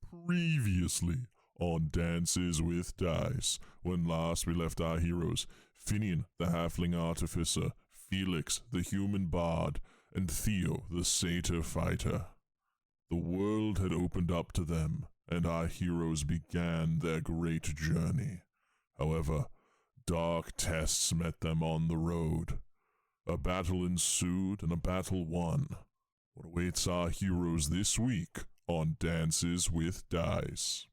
Previously on Dances with Dice, when last we left our heroes, Finian, the halfling artificer, Felix, the human bard, and Theo, the satyr fighter. The world had opened up to them, and our heroes began their great journey. However, dark tests met them on the road. A battle ensued, and a battle won. What awaits our heroes this week on Dances with Dice?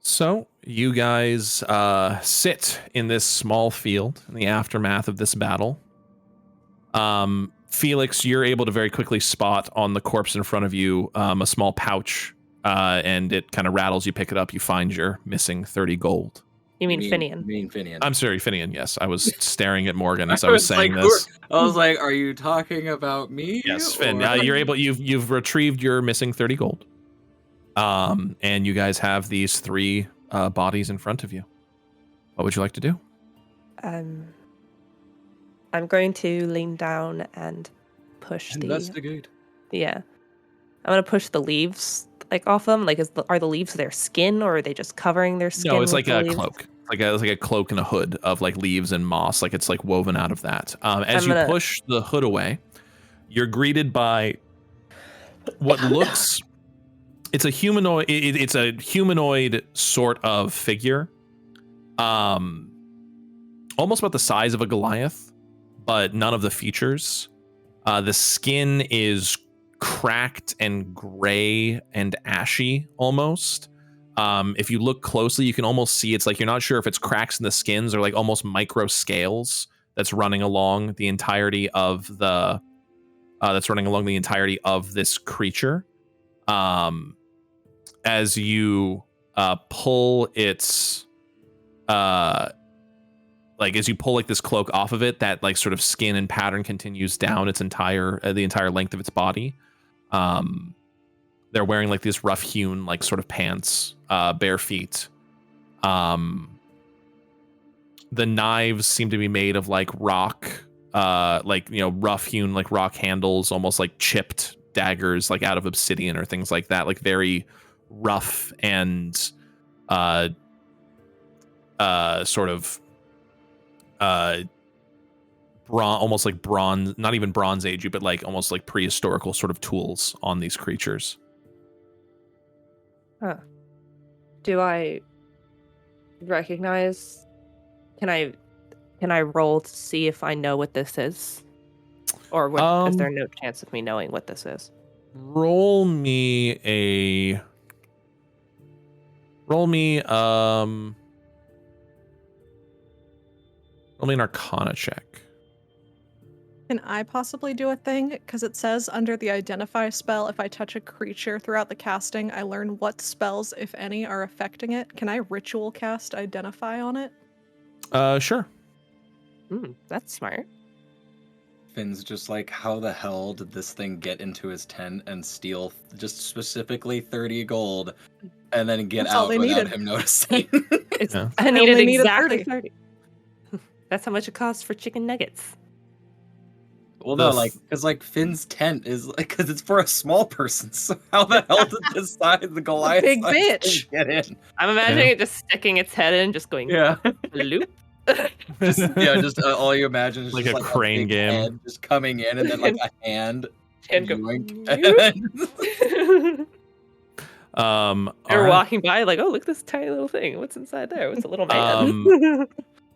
So you guys sit in this small field in the aftermath of this battle. Felix, you're able to very quickly spot on the corpse in front of you a small pouch, and it kind of rattles. You pick it up. You find your missing 30 gold. You mean Finian? You mean Finian. I'm sorry, Finian. Yes, I was staring at Morgan as I was saying this. I was like, "Are you talking about me?" Yes, Finn. You're able. You've retrieved your missing 30 gold. And you guys have these three bodies in front of you. What would you like to do? I'm going to lean down and push Investigate. Yeah. I'm going to push the leaves off them. Are the leaves their skin, or are they just covering their skin? No, it's like a leaves? cloak. It's like a cloak and a hood of leaves and moss. It's woven out of that. As you push the hood away, you're greeted by what looks... It's a humanoid. It's a humanoid sort of figure, almost about the size of a Goliath, but none of the features. The skin is cracked and gray and ashy almost. If you look closely, you can almost see it's you're not sure if it's cracks in the skins or almost micro scales that's running along the entirety of the this creature. As you pull its as you pull this cloak off of it, that sort of skin and pattern continues down its entire the entire length of its body. They're wearing these rough hewn sort of pants, bare feet. The knives seem to be made of rock, rough hewn rock handles, almost chipped daggers out of obsidian or things like that, very rough and sort of almost bronze, not even Bronze Age, but almost prehistorical sort of tools on these creatures. Huh. Do I recognize? Can I roll to see if I know what this is, or is there no chance of me knowing what this is? Roll me an Arcana check. Can I possibly do a thing? Because it says under the Identify spell, if I touch a creature throughout the casting, I learn what spells, if any, are affecting it. Can I ritual cast Identify on it? Sure. That's smart. Finn's just how the hell did this thing get into his tent and steal just specifically 30 gold and then get That's all out they without needed. him noticing? I needed only needed exactly 30. That's how much it costs for chicken nuggets. Well, no, like, because like Finn's tent is like, because it's for a small person. So how the hell did this size, the Goliath big size bitch. thing get in? I'm imagining it just sticking its head in, just going Yeah, loop. just all you imagine is Like just a like crane big game. head just coming in, and then like a hand. And go, yoink. You're All right. walking by, like, oh, look at this tiny little thing. What's inside there? It's a little man.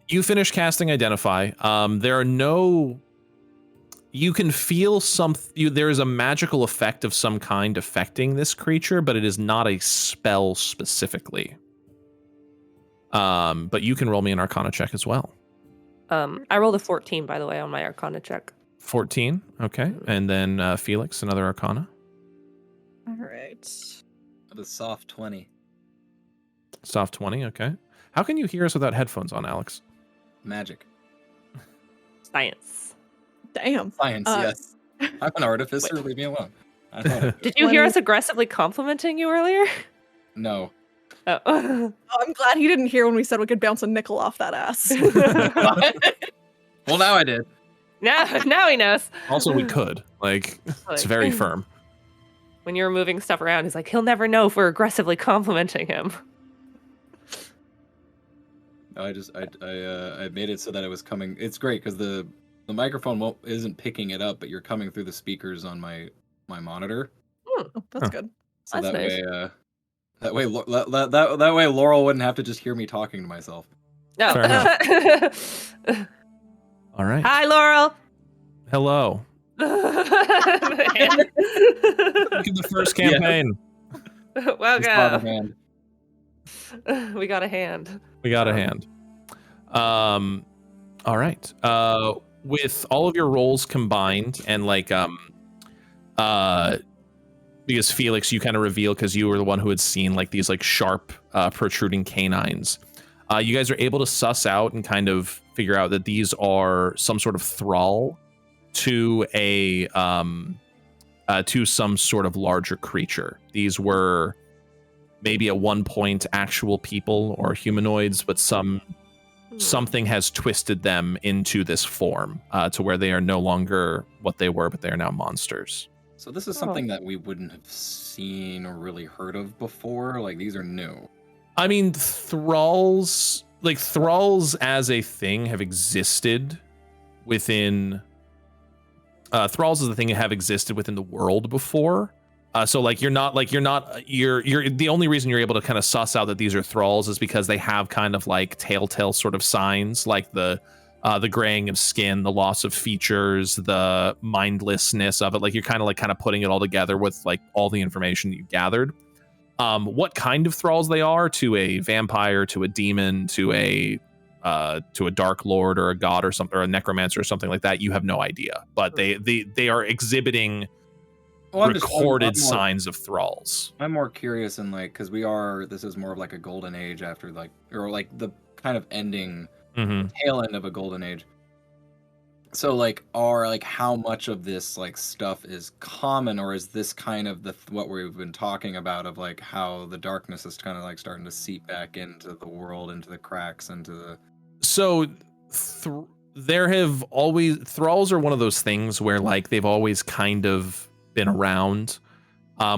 You finish casting Identify. There are no. You can feel there is a magical effect of some kind affecting this creature, but it is not a spell specifically. But you can roll me an Arcana check as well. I rolled a 14, by the way, on my Arcana check. 14, okay. And then Felix, another Arcana. All right. A soft 20. Soft 20, okay. How can you hear us without headphones on, Alex? Magic. Science. Damn. Science, yes. I'm an artificer, leave me alone. I know. Did you hear us aggressively complimenting you earlier? No. Oh. Oh, I'm glad he didn't hear when we said we could bounce a nickel off that ass. Well, now I did. Now he knows. Also, we could. Like, it's very firm. When you're moving stuff around, he's like, he'll never know if we're aggressively complimenting him. I made it so that it was coming. It's great because the microphone isn't picking it up, but you're coming through the speakers on my monitor. Oh, that's good. So That's that nice. way, that way Laurel wouldn't have to just hear me talking to myself. No. Fair enough. All right. Hi, Laurel. Hello. Look at the first campaign. Welcome. We got a hand. We got a hand. All right. With all of your rolls combined and like because Felix, you kind of reveal because you were the one who had seen like these like sharp protruding canines. You guys are able to suss out and kind of figure out that these are some sort of thrall to to some sort of larger creature. These were maybe at one point actual people or humanoids, but something has twisted them into this form to where they are no longer what they were, but they are now monsters. So this is something that we wouldn't have seen or really heard of before. Like these are new. I mean, thralls as a thing have existed within. Thralls as a thing have existed within the world before. So like you're the only reason you're able to kind of suss out that these are thralls is because they have kind of like telltale sort of signs, like the graying of skin, the loss of features, the mindlessness of it. Like you're kind of putting it all together with like all the information that you gathered. What kind of thralls they are to a vampire, to a demon, to a dark lord or a god or something, or a necromancer or something like that, you have no idea. But they are exhibiting recorded signs of thralls. I'm more curious in like because this is more of like a golden age after like or like the kind of ending tail end of a golden age. So like how much of this like stuff is common, or is this kind of what we've been talking about of like how the darkness is kind of like starting to seep back into the world, into the cracks, into the. So there have always thralls are one of those things where like they've always kind of been around,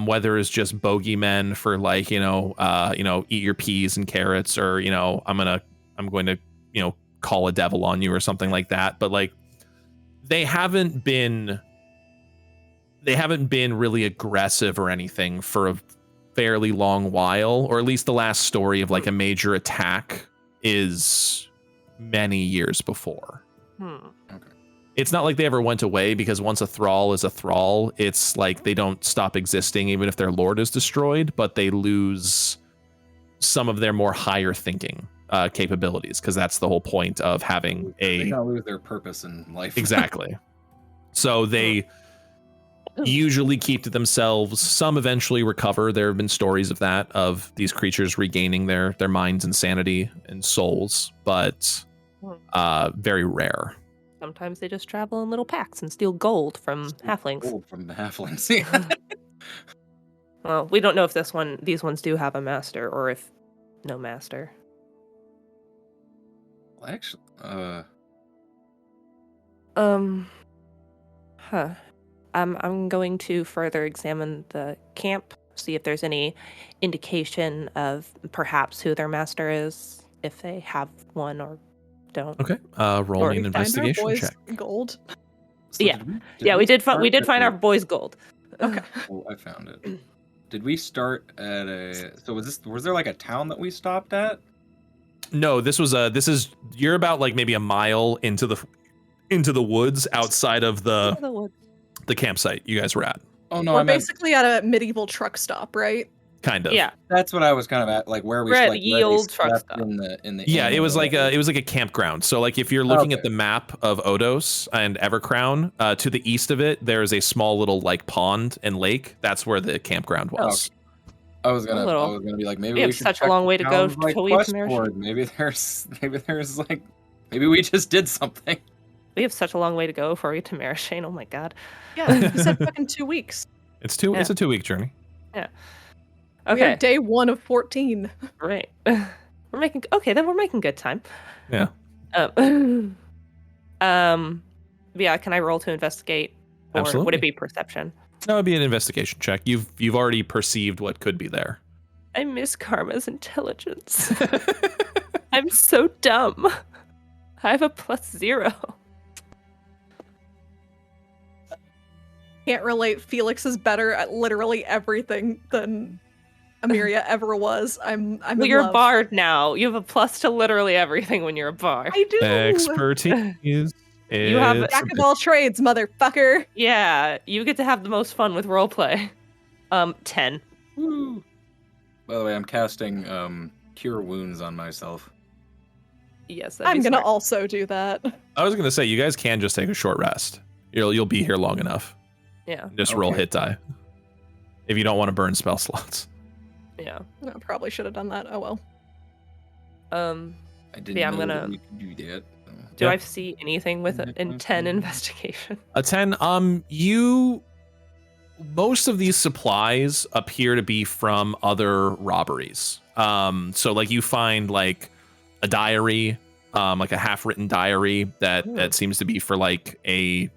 whether it's just bogeymen for like eat your peas and carrots, or I'm going to call a devil on you or something like that. But like they haven't been really aggressive or anything for a fairly long while, or at least the last story of like a major attack is many years before. Okay. It's not like they ever went away, because once a thrall is a thrall, it's like they don't stop existing even if their lord is destroyed, but they lose some of their more higher thinking capabilities, because that's the whole point of having They don't lose their purpose in life. Exactly. So they usually keep to themselves. Some eventually recover. There have been stories of that, of these creatures regaining their minds and sanity and souls, but very rare. Sometimes they just travel in little packs and steal gold from halflings. Gold from the halflings. Well, we don't know if these ones do have a master, or if no master. Well, actually, Huh. I'm going to further examine the camp, see if there's any indication of perhaps who their master is, if they have one or don't. Okay. Roll Or me an Find our investigation boys check. gold. So Yeah. did we did start find at our boys' gold. Okay. Oh, I found it. Did we start at a? So was there like a town that we stopped at? No, this is you're about like maybe a mile into the woods outside of the campsite you guys were at. Oh no, We're I meant basically at a medieval truck stop, right? Kind of. Yeah. that's what I was kind of at, like where we We're at like the where they old truck slept stop. in the Yeah, inn it was or like whatever. a campground. So like if you're looking at Okay. the map of Odos and Evercrown, to the east of it, there is a small little like pond and lake. That's where the campground was. I was gonna little. be like, maybe We we have should such a check long the way to go town's, like, till we have to quest Marishain. board. Maybe we just did something. We have such a long way to go before we get to Marishain. Oh my god. Yeah, you said fucking 2 weeks. It's Yeah. a 2-week journey. We Okay. are day 1 of 14. Right. We're making good time. Yeah. Yeah, can I roll to investigate? Or would Absolutely. it be perception? That would be an investigation check. You've already perceived what could be there. I miss Karma's intelligence. I'm so dumb. I have a +0. Can't relate. Felix is better at literally everything than Amiria ever was. I'm Well, in you're a love. bard now. You have a plus to literally everything when you're a bard. I do. Expertise. You have is- Jack of all trades, motherfucker. Yeah, you get to have the most fun with roleplay. 10. Woo. By the way, I'm casting cure wounds on myself. Yes, that'd I'm be gonna smart. also do that. I was gonna say you guys can just take a short rest. You'll be here long enough. Yeah, Just roll Okay. hit die. If you don't want to burn spell slots. yeah. No, probably should have done that. Oh well. I didn't Yeah, I'm know that gonna- we could do that. Do Yeah. I see anything with a 10 investigation? A 10. Most of these supplies appear to be from other robberies. So like you find like a diary, like a half-written diary that seems to be for like a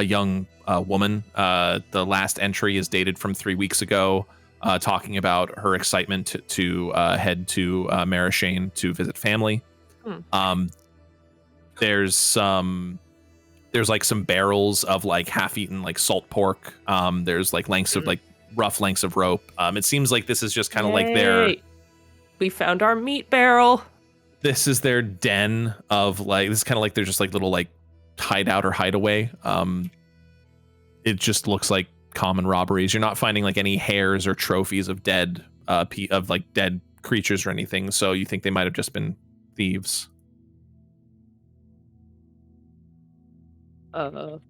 young woman. The last entry is dated from 3 weeks ago, talking about her excitement to head to Marishain to visit family. There's like some barrels of like half-eaten like salt pork. There's like lengths of like rough lengths of rope. It seems like this is just kind of like Yay. We found our meat barrel. this is their den of like, this is kind of like they're just like little like hideout or hideaway. It just looks like common robberies. You're not finding like any hairs or trophies of dead dead creatures or anything. So you think they might have just been thieves. And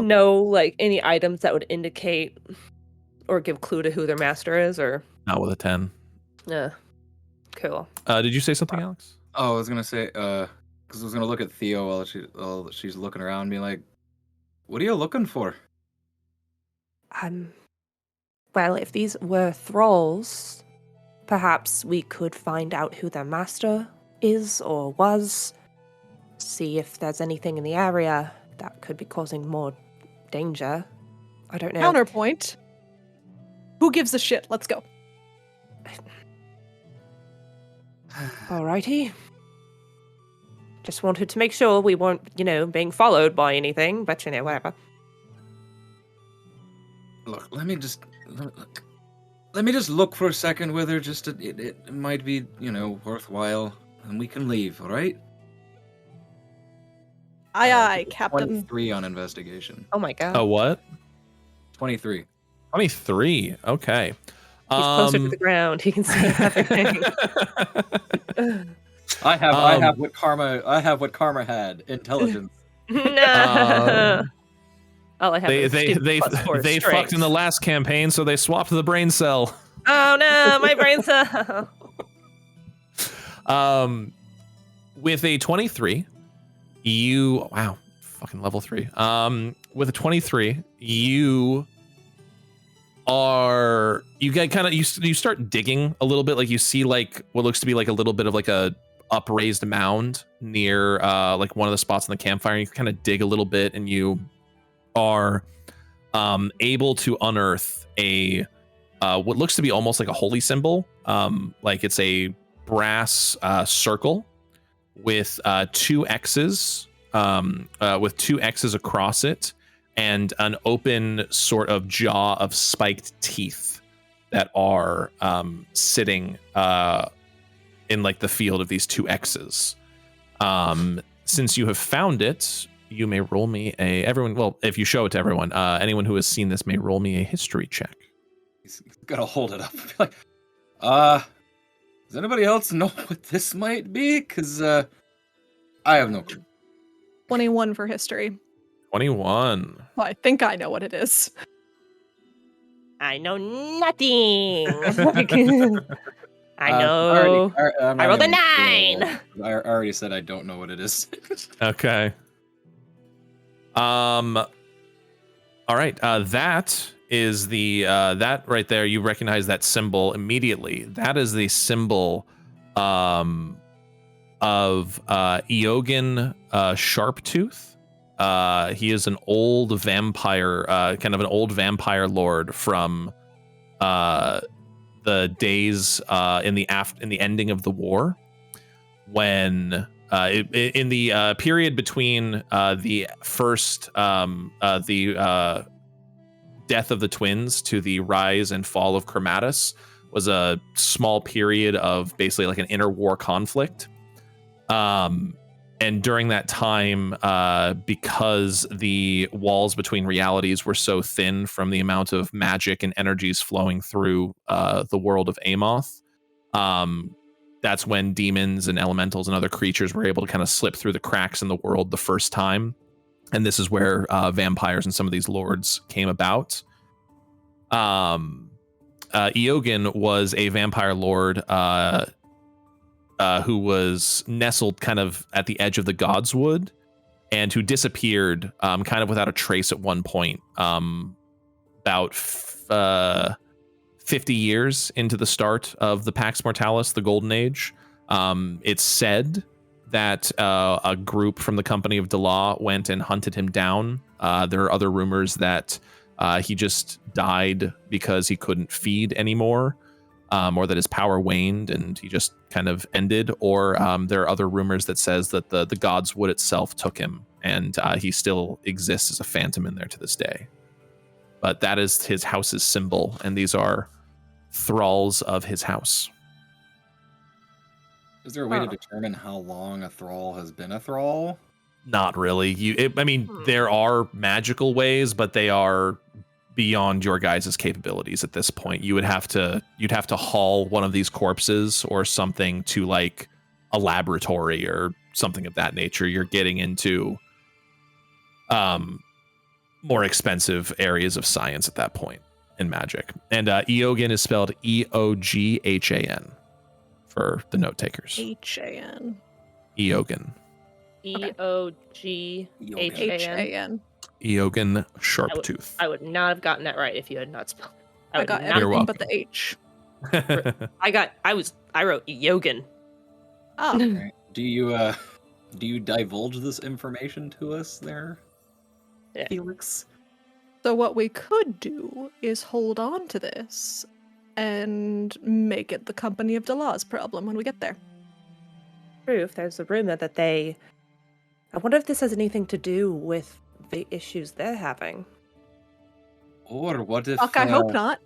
no, like any items that would indicate or give clue to who their master is, or Not with a 10. yeah, cool. Did you say something, Alex? Oh, I was gonna say, because I was gonna look at Theo while she's looking around, and be like, "What are you looking for?" Well, if these were thralls, perhaps we could find out who their master is or was. See if there's anything in the area that could be causing more danger. I don't know. Counterpoint. Who gives a shit? Let's go. Alrighty. Just wanted to make sure we weren't, being followed by anything, but whatever. Look, let me just look for a second whether just it might be worthwhile, and we can leave. All right? Aye, aye, Captain. 23 on investigation. Oh my god. Oh, what? 23. 23. Okay. He's closer to the ground. He can see everything. I have what karma had. Intelligence. No. All I have They is stupid +4 they strength. fucked in the last campaign, so they swapped the brain cell. Oh no, my brain cell. With a 23, fucking level 3. With a 23, you start digging a little bit, like you see like what looks to be like a little bit of like a upraised mound near like one of the spots on the campfire. You kind of dig a little bit, and you are able to unearth a what looks to be almost like a holy symbol. Like it's a brass circle with two X's across it, and an open sort of jaw of spiked teeth that are sitting in like the field of these two X's. Since you have found it, you may roll me if you show it to everyone, anyone who has seen this may roll me a history check. He's gotta hold it up and be like, does anybody else know what this might be? Because I have no clue. 21 for history. 21. Well, I think I know what it is. I know nothing. I know. I rolled a 9. I already said I don't know what it is. Okay. All right. That is the that right there. You recognize that symbol immediately. That is the symbol of Eogan Sharptooth. He is an old vampire, kind of an old vampire lord from the days in the ending of the war, when in the period between the first the death of the twins to the rise and fall of Chromatus was a small period of basically like an interwar conflict. And during that time, because the walls between realities were so thin from the amount of magic and energies flowing through the world of Amoth, that's when demons and elementals and other creatures were able to kind of slip through the cracks in the world the first time. And this is where vampires and some of these lords came about. Eogan was a vampire lord who was nestled kind of at the edge of the Godswood, and who disappeared kind of without a trace at one point, about 50 years into the start of the Pax Mortalis, the Golden Age. It's said that a group from the Company of Delaw went and hunted him down. There are other rumors that he just died because he couldn't feed anymore, or that his power waned and he just kind of ended. Or there are other rumors that says that the Godswood itself took him, and he still exists as a phantom in there to this day. But that is his house's symbol, and these are thralls of his house. Is there a way to determine how long a thrall has been a thrall? Not really. There are magical ways, but they are beyond your guys' capabilities at this point. You'd have to haul one of these corpses or something to like a laboratory or something of that nature. You're getting into more expensive areas of science at that point in magic. And Eogan is spelled Eoghan for the note takers. H-A-N. Eogan. Eoghan. Eogan Sharptooth. I would not have gotten that right if you had not spelled it. I got everything but the H. I wrote Eogan. Oh. Right. Do you divulge this information to us there, Felix? So what we could do is hold on to this and make it the Company of Delaw's problem when we get there. True, if there's a rumor that I wonder if this has anything to do with the issues they're having. Or what if... Fuck, I hope not.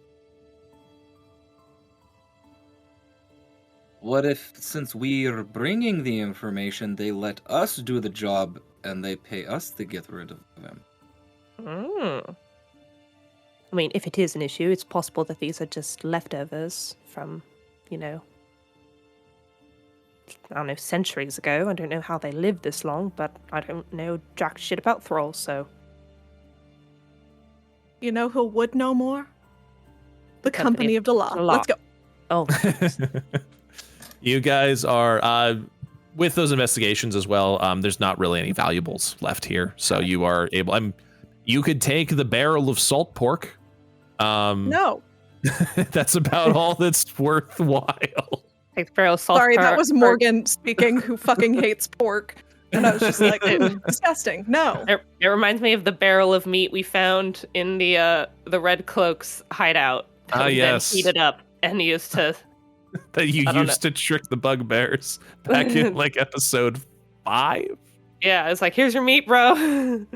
What if, since we're bringing the information, they let us do the job and they pay us to get rid of them? I mean, if it is an issue, it's possible that these are just leftovers from, I don't know, centuries ago. I don't know how they lived this long, but I don't know jack shit about thralls, so... You know who would know more? The Company of Delaw. Let's go. Oh. You guys are... with those investigations as well, there's not really any valuables left here, so you are able... you could take the barrel of salt pork. No. That's about all that's worthwhile. Take the barrel of salt. Sorry, that was Morgan speaking, who fucking hates pork. And I was just like, disgusting. No. It reminds me of the barrel of meat we found in the Red Cloak's hideout. Ah, yes. Then heated up and used to. That you used to trick the bugbears back in like episode 5. Yeah, it's like, here's your meat, bro.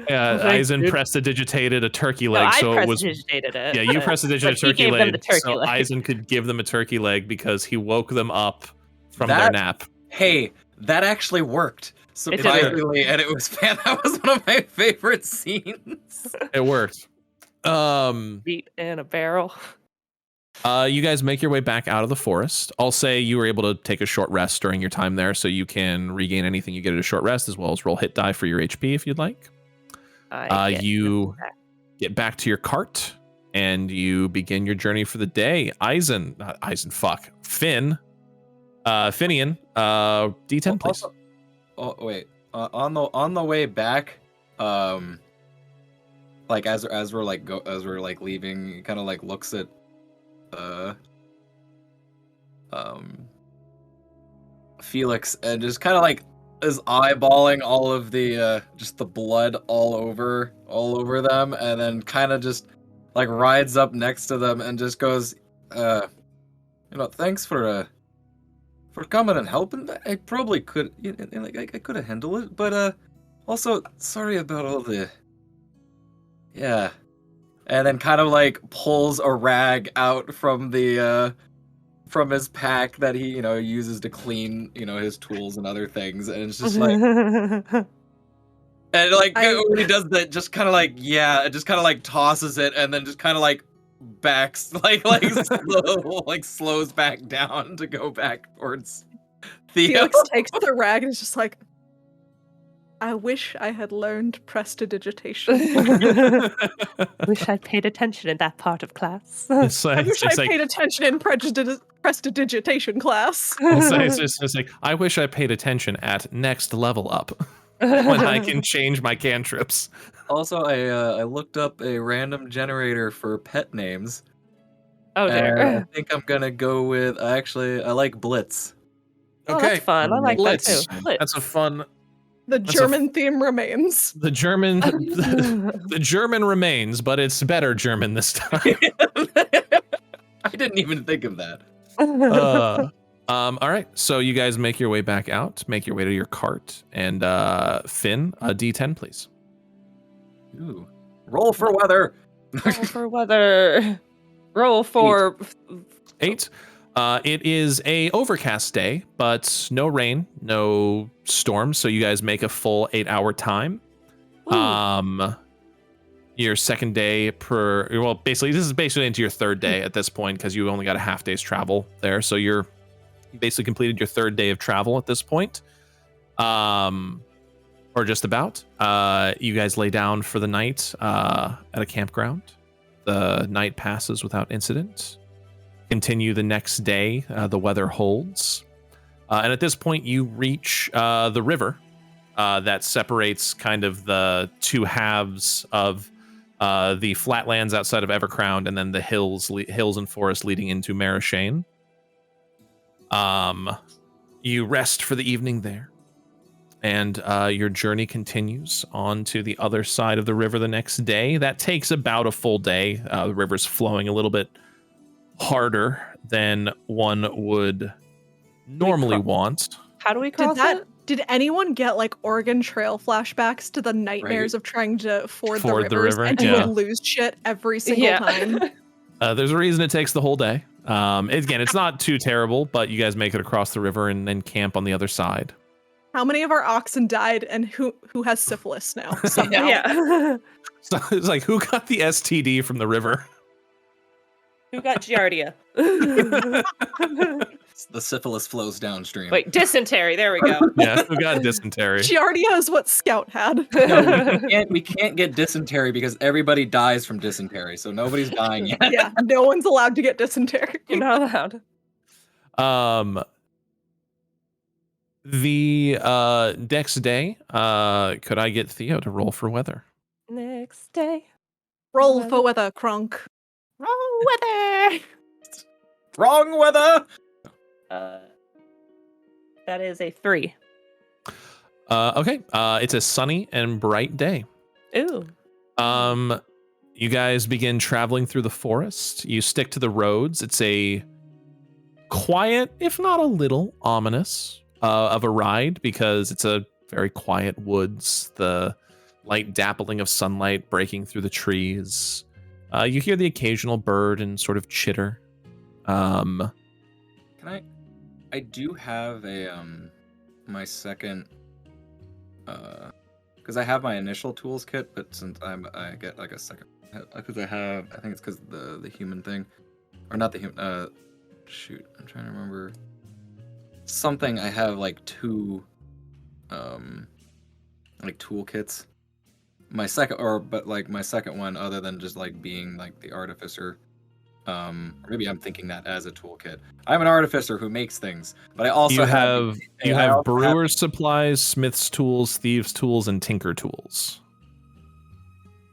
Yeah, Eisen prestidigitated a turkey leg, I so it was. prestidigitated it. Yeah, you prestidigitated a turkey gave leg, them the turkey so leg. Eisen could give them a turkey leg because he woke them up from their nap. Hey, that actually worked. did Surprisingly, and it was that was one of my favorite scenes. It worked. Meat in a barrel. You guys make your way back out of the forest. I'll say you were able to take a short rest during your time there, so you can regain anything you get at a short rest, as well as roll hit die for your HP if you'd like. You get back to your cart, and you begin your journey for the day. Finian, D10, please. Also, oh wait, on the way back, like as we're like leaving, he kind of like looks at Felix and just kind of like is eyeballing all of the just the blood all over them, and then kind of just like rides up next to them and just goes, thanks for coming and helping. I probably could, I could have handled it, but also sorry about all the, yeah. And then kind of like pulls a rag out from the from his pack that he uses to clean his tools and other things, and it's just like, and like when he does that, just kind of like it just kind of like tosses it, and then just kind of like backs slows back down to go back towards Theo. Felix takes the rag and is just like, I wish I had learned prestidigitation. Wish I'd paid attention in that part of class. I wish I paid attention in prestidigitation class. It's like, I wish I paid attention at next level up when I can change my cantrips. Also, I looked up a random generator for pet names. Oh dear. I think I'm gonna go with I like Blitz. Okay, that's fun. I like Blitz. That too. Blitz. That's a fun. The German theme remains. The German remains, but it's better German this time. I didn't even think of that. All right, so you guys make your way back out, make your way to your cart, and Finn, a D10, please. Ooh. Roll for weather. Roll for weather. Roll for 8. It is a overcast day, but no rain, no storms, so you guys make a full 8-hour time. Your second day this is basically into your third day at this point, because you only got a half day's travel there, so you basically completed your third day of travel at this point, or just about. You guys lay down for the night at a campground. The night passes without incident. Continue the next day, the weather holds, and at this point you reach the river that separates kind of the two halves of the flatlands outside of Evercrown, and then the hills and forests leading into Marishain. You rest for the evening there, and your journey continues on to the other side of the river the next day. That takes about a full day. The river's flowing a little bit harder than one would normally want. How do we cross it? Did anyone get like Oregon Trail flashbacks to the nightmares of trying to ford the rivers and you would lose shit every single time? There's a reason it takes the whole day. Again, it's not too terrible, but you guys make it across the river and then camp on the other side. How many of our oxen died, and who has syphilis now? Somehow? Yeah. So it's like, who got the STD from the river? Who got Giardia? The syphilis flows downstream. Wait, dysentery. There we go. Yeah, who got dysentery? Giardia is what Scout had. No, we can't get dysentery because everybody dies from dysentery, so nobody's dying yet. Yeah, no one's allowed to get dysentery. You're not allowed. The next day, could I get Theo to roll for weather? Next day. Roll for weather, Kronk. Wrong weather. Wrong weather. That is a 3. Okay. It's a sunny and bright day. Ooh. You guys begin traveling through the forest. You stick to the roads. It's a quiet, if not a little ominous, of a ride because it's a very quiet woods. The light dappling of sunlight breaking through the trees. You hear the occasional bird and sort of chitter. Can I do have a my second because I have my initial tools kit, but since I get like a second because I think it's because the human thing, or not the human. Shoot, I'm trying to remember something. I have like 2 like toolkits. My second one, other than just like being like the artificer. Or maybe I'm thinking that as a toolkit. I'm an artificer who makes things, but I also have brewer's supplies, smith's tools, thieves' tools, and tinker tools.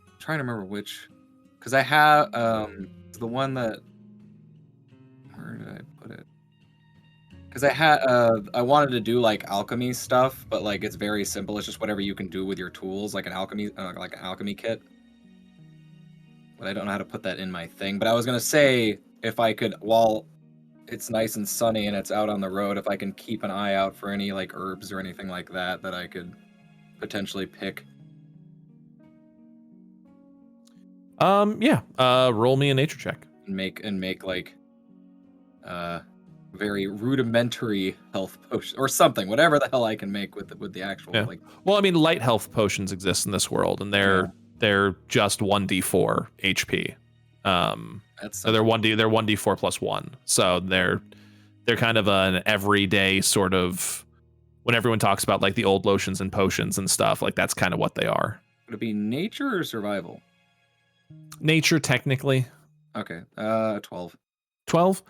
I'm trying to remember which, because I have the one that, where did I put it? Because I had I wanted to do like alchemy stuff, but like it's very simple. It's just whatever you can do with your tools, like an alchemy kit. But I don't know how to put that in my thing. But I was gonna say, if I could, while it's nice and sunny and it's out on the road, if I can keep an eye out for any like herbs or anything like that that I could potentially pick. Yeah. Roll me a nature check. And make like very rudimentary health potion or something, whatever the hell I can make with the actual like. Well, I mean, light health potions exist in this world, and they're just 1d4 HP. So they're 1d4 plus 1. So they're kind of an everyday sort of, when everyone talks about like the old lotions and potions and stuff, like that's kind of what they are. Would it be nature or survival? Nature, technically. Okay. 12. 12.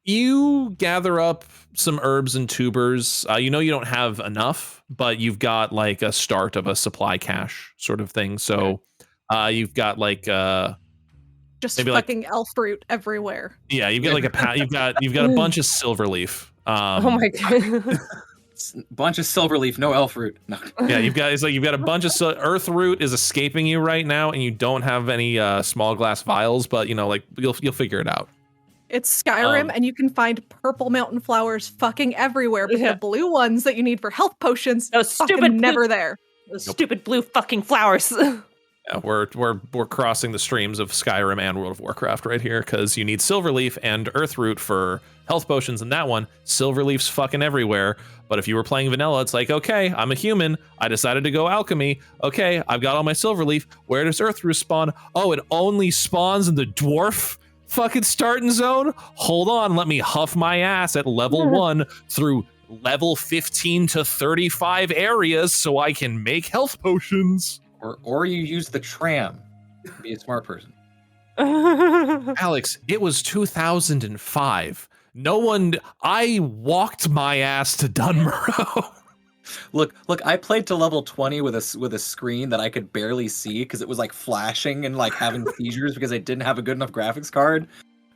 You gather up some herbs and tubers. You know you don't have enough, but you've got like a start of a supply cache sort of thing. So you've got like just fucking elf fruit everywhere. Yeah, you've got like you've got a bunch of silverleaf. Oh my god. Bunch of silverleaf, no elf root. No. Yeah, you've got a bunch of earth root is escaping you right now, and you don't have any small glass vials, but you know, like you'll figure it out. It's Skyrim, and you can find purple mountain flowers fucking everywhere, but the blue ones that you need for health potions, those stupid never there. Those stupid blue fucking flowers. Yeah, we're crossing the streams of Skyrim and World of Warcraft right here, because you need silverleaf and earthroot for health potions, and that one, silverleaf's fucking everywhere. But if you were playing vanilla, it's like, okay, I'm a human, I decided to go alchemy, okay, I've got all my silverleaf, where does earthroot spawn? Oh, it only spawns in the dwarf fucking starting zone? Hold on, let me huff my ass at level 1 through level 15 to 35 areas so I can make health potions. Or you use the tram. Be a smart person. Alex, it was 2005. I walked my ass to Dunmorrow. Look, I played to level 20 with a screen that I could barely see because it was like flashing and like having seizures because I didn't have a good enough graphics card.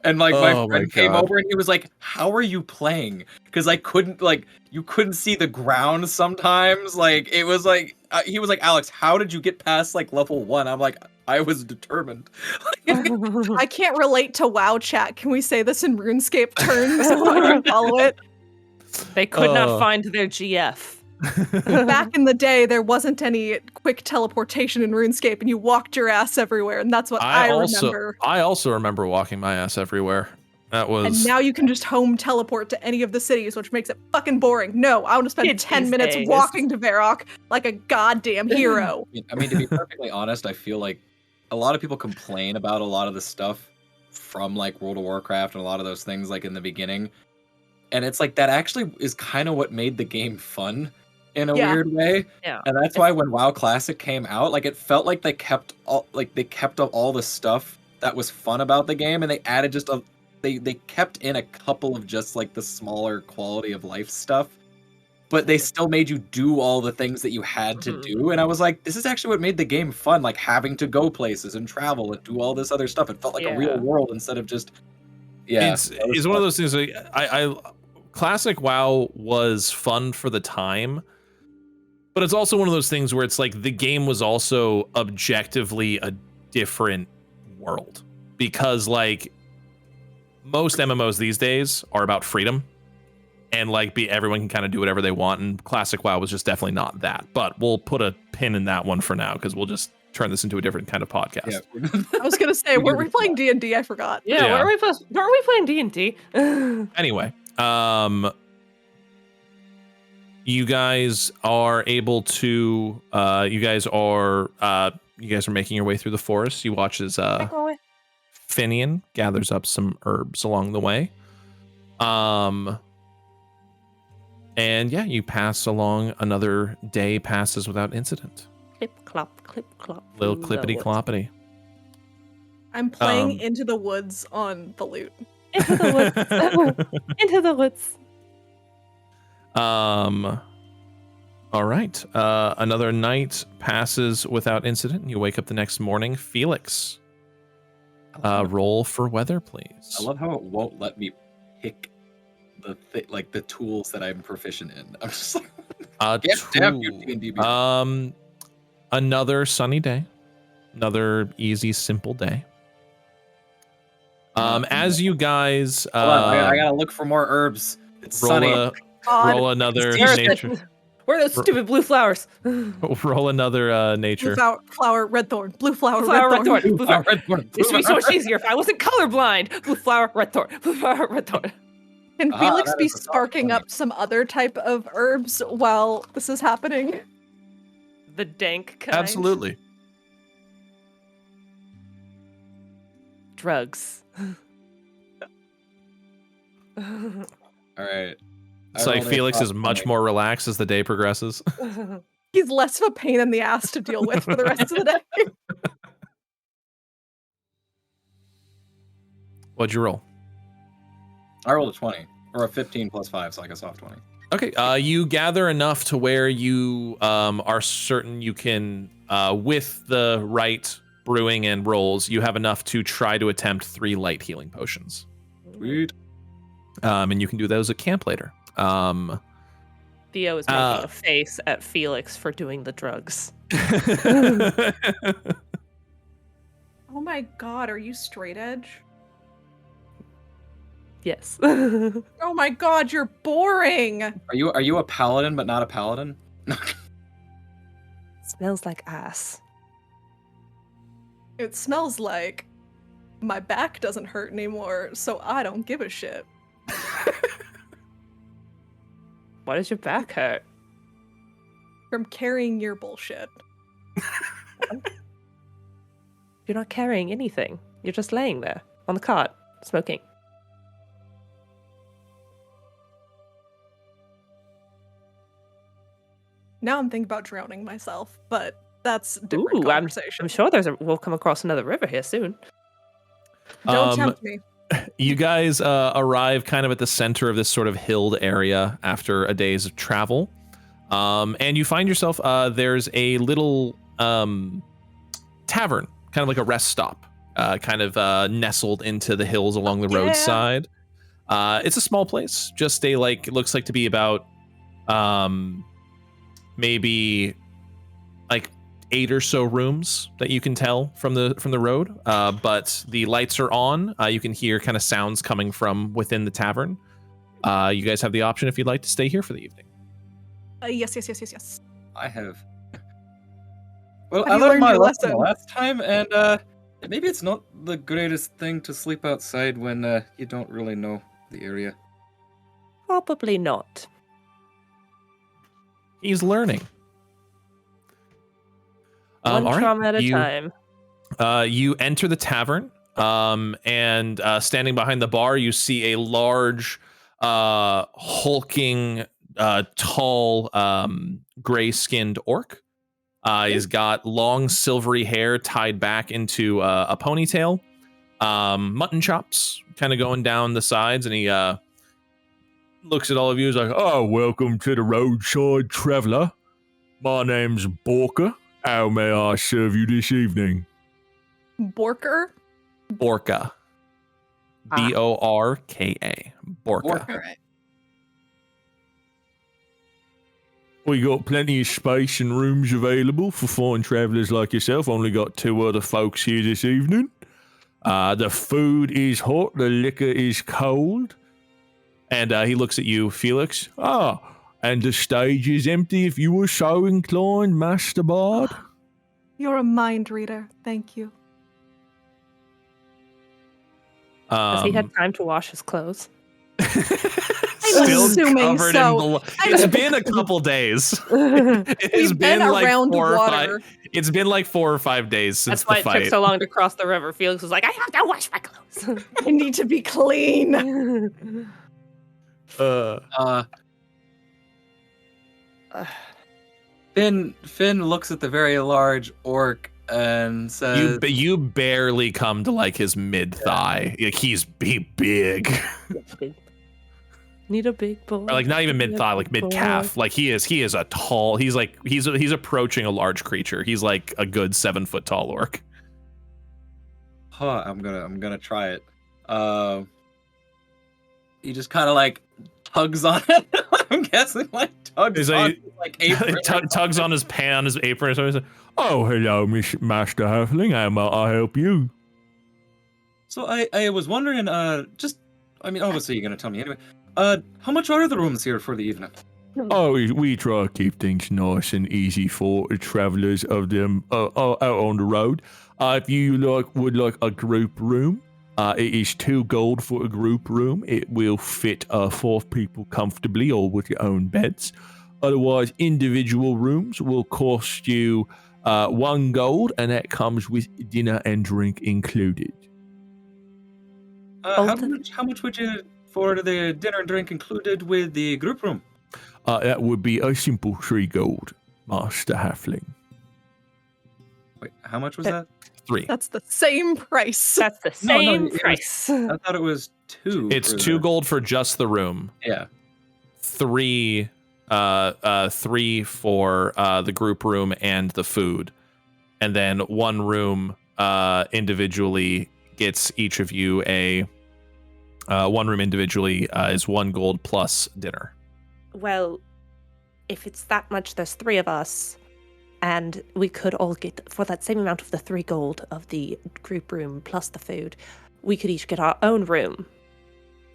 And like my friend came over and he was like, "How are you playing?" Because I couldn't, like, you couldn't see the ground sometimes. Like it was like he was like, "Alex, how did you get past like level 1?" I'm like, "I was determined." I can't relate to WoW chat. Can we say this in RuneScape terms so I can follow it? They could not find their GF. Back in the day, there wasn't any quick teleportation in RuneScape, and you walked your ass everywhere, and that's what I remember. I also remember walking my ass everywhere. That was. And now you can just home teleport to any of the cities, which makes it fucking boring. No, I want to spend 10 minutes walking to Varrock like a goddamn hero. I mean, to be perfectly honest, I feel like a lot of people complain about a lot of the stuff from like World of Warcraft and a lot of those things like in the beginning. And it's like that actually is kind of what made the game fun in a weird way. Yeah. And that's why when WoW Classic came out, like it felt like they kept up all the stuff that was fun about the game, and they added just they kept in a couple of just like the smaller quality of life stuff, but they still made you do all the things that you had to do. And I was like, this is actually what made the game fun, like having to go places and travel and do all this other stuff. It felt like a real world instead of just it's one of those things. Like, Classic WoW was fun for the time, but it's also one of those things where it's like the game was also objectively a different world, because like most MMOs these days are about freedom and like everyone can kind of do whatever they want, and Classic WoW was just definitely not that. But we'll put a pin in that one for now because we'll just turn this into a different kind of podcast. Yeah. I was gonna say, weren't we playing D&D? I forgot. Yeah, Yeah. weren't we playing D&D? Anyway, you guys are able to you guys are making your way through the forest. You watch as Finian gathers up some herbs along the way. And yeah, you pass along. Another day passes without incident. Clip clop, clip clop. Little clippity cloppity. I'm playing Into the Woods on the lute. Into the woods. Into the woods. All right. Another night passes without incident, and you wake up the next morning. Felix, roll for weather, please. I love how it won't let me pick the tools that I'm proficient in. I'm just like, damn you, D&D. Another sunny day, another easy, simple day. As you guys, hold on, I gotta look for more herbs. It's sunny. Roll another nature. Where are those stupid blue flowers? Roll another nature. Blue flower, red thorn. Blue flower, Flower, red thorn. Blue flower, red thorn. This would be so much easier if I wasn't colorblind. Blue flower, red thorn. Blue flower, red thorn. Can Felix be sparking up some other type of herbs while this is happening? The dank kind. Absolutely. Drugs. All right. It's like Felix is much more relaxed as the day progresses. He's less of a pain in the ass to deal with for the rest of the day. What'd you roll? I rolled a 20, or a 15 plus 5, so I guess off 20. Okay, you gather enough to where you are certain you can, with the right brewing and rolls, you have enough to try to attempt 3 light healing potions. Sweet. And you can do those at camp later. Theo is making a face at Felix for doing the drugs. Oh my god, are you straight edge? Yes. Oh my god, you're boring! Are you a paladin but not a paladin? Smells like ass. It smells like my back doesn't hurt anymore, so I don't give a shit. Why does your back hurt? From carrying your bullshit. You're not carrying anything. You're just laying there on the cot, smoking. Now I'm thinking about drowning myself, but that's a different conversation. I'm sure we'll come across another river here soon. Don't tempt me. You guys arrive kind of at the center of this sort of hilled area after a day's of travel. And you find yourself, there's a little tavern, kind of like a rest stop, kind of nestled into the hills along the roadside. It's a small place, just a it looks like to be about maybe like 8 or so rooms that you can tell from the road, but the lights are on. You can hear kind of sounds coming from within the tavern. You guys have the option if you'd like to stay here for the evening. Yes. I have. Well, Have I you learned learned my your lesson lesson? last time, and maybe it's not the greatest thing to sleep outside when you don't really know the area. Probably not. He's learning. One trauma at a time. You enter the tavern, and standing behind the bar, you see a large, hulking, tall, gray-skinned orc. He's got long silvery hair tied back into a ponytail, mutton chops kind of going down the sides, and he looks at all of you. He's like, "Oh, welcome to the roadside traveler. My name's Borka. How may I serve you this evening?" Borker? Borka. Borka. Borka. Alright. We got plenty of space and rooms available for fine travelers like yourself. Only got 2 other folks here this evening. The food is hot, the liquor is cold. And he looks at you, Felix. And the stage is empty if you were so inclined, Master Bard. You're a mind reader. Thank you. Has he had time to wash his clothes? Still assuming covered so. in It's been a couple days. It has been like around 4 or water. 5. It's been like 4 or 5 days since That's why the fight. it took so long to cross the river. Felix was like, I have to wash my clothes. I need to be clean. Finn looks at the very large orc and says, You barely come to like his mid thigh. Like he's big. Need a big boy. Or like not even mid thigh, like mid calf. Like he is a tall. He's like he's approaching a large creature. He's like a good 7 foot tall orc. I'm gonna try it. He just kind of like tugs on it. I'm guessing like tugs on his, like apron. Tugs on his his apron or something. Oh, hello, Master Halfling. I'll help you. So I was wondering, obviously you're gonna tell me anyway. How much are the rooms here for the evening? Oh, we try to keep things nice and easy for travelers of them out on the road. If you would like a group room, it is 2 gold for a group room. It will fit 4 people comfortably, or with your own beds. Otherwise, individual rooms will cost you 1 gold, and that comes with dinner and drink included. How much would you for the dinner and drink included with the group room? That would be a simple 3 gold, Master Halfling. Wait, how much was that? 3. That's the same price. That's the same price. I thought it was 2. It's 2 gold for just the room. Yeah. 3 for the group room and the food, and then 1 room individually gets each of you a 1 room individually is 1 gold plus dinner. Well, if it's that much, there's 3 of us, and we could all get, for that same amount of the 3 gold of the group room plus the food, we could each get our own room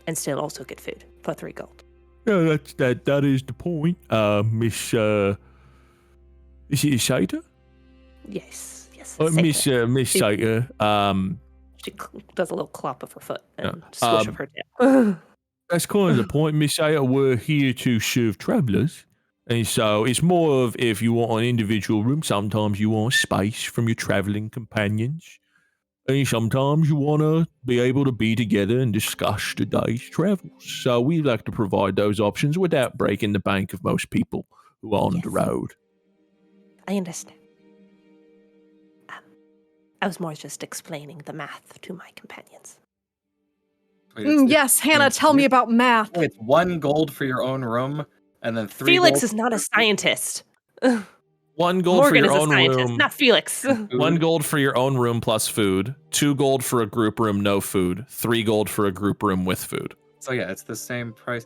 and still also get food for 3 gold. Yeah, that is the point. Miss is it Sater? Yes. Miss Sater. She does a little clop of her foot and squish of her tail. That's kind of the point, Miss Sater. We're here to serve travelers. And so it's more of if you want an individual room, sometimes you want space from your traveling companions. And sometimes you want to be able to be together and discuss the day's travels. So we like to provide those options without breaking the bank of most people who are on the road. I understand. I was more just explaining the math to my companions. Wait, Yes, Hannah, tell me about math. It's 1 gold for your own room, and then 3 Felix gold is not a scientist. 1 gold Morgan for your is a own scientist, room. not Felix. 1 gold for your own room plus food. 2 gold for a group room, no food. 3 gold for a group room with food. So yeah, it's the same price.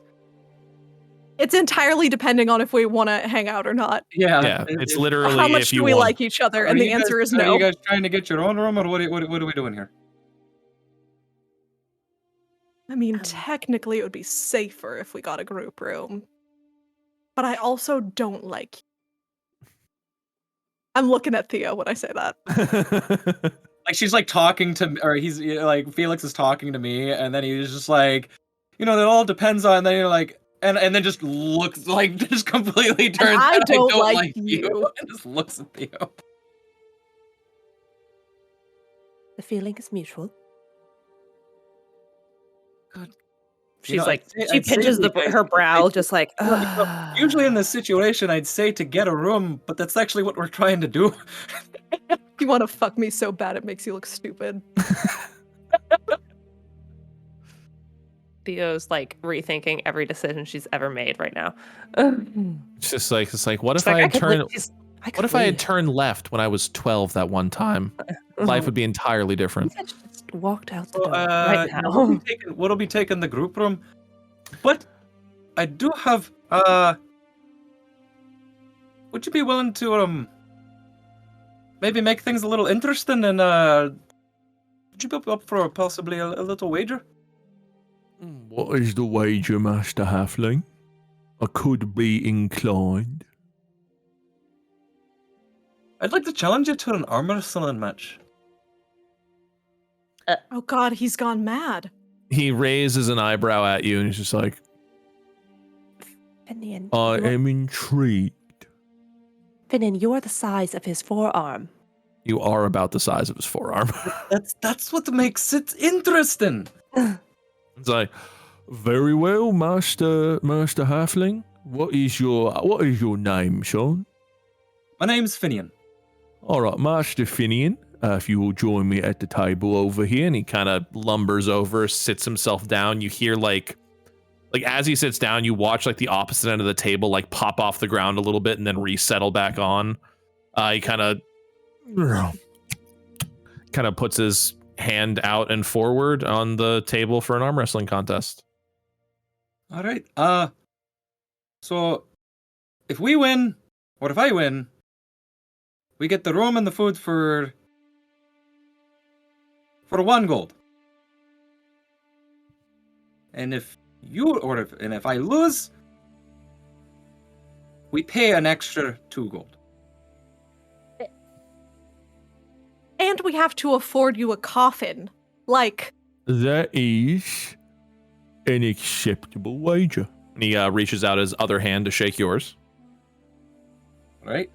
It's entirely depending on if we want to hang out or not. Yeah, it's literally How much if do you we want. like each other? And the answer is no. Are you guys trying to get your own room, or what are we doing here? I mean, technically it would be safer if we got a group room. But I also don't like you. I'm looking at Theo when I say that. Like she's like talking to, or he's like Felix is talking to me, and then he's just like, it all depends on. And then you're like, and then just looks like just completely turns. And I don't like you. And just looks at Theo. The feeling is mutual. God. She's she pinches her brow, just like. Usually in this situation, I'd say to get a room, but that's actually what we're trying to do. You want to fuck me so bad it makes you look stupid. Theo's like rethinking every decision she's ever made right now. It's like what if I had turned what if I had turned left when I was 12 that one time? Life would be entirely different. You just walked out the door right now. What'll be taking the group room? But I do have would you be willing to maybe make things a little interesting and would you be up for possibly a little wager? What is the wager, Master Halfling? I could be inclined. I'd like to challenge you to an arm wrestling match. Oh God, he's gone mad. He raises an eyebrow at you and he's just like, Finian, I am intrigued. Finian, you are the size of his forearm. You are about the size of his forearm. That's what makes it interesting. It's like, very well, Master Halfling. What is your name, Sean? My name's Finian. All right, Master Finian. If you will join me at the table over here, and he kind of lumbers over, sits himself down. You hear like as he sits down, you watch like the opposite end of the table like pop off the ground a little bit and then resettle back on. He kind of puts his hand out and forward on the table for an arm wrestling contest. All right. So if we win, or if I win, we get the room and the food for 1 gold. And if I lose, we pay an extra 2 gold. And we have to afford you a coffin. Like, That is an acceptable wager. And he reaches out his other hand to shake yours. All right.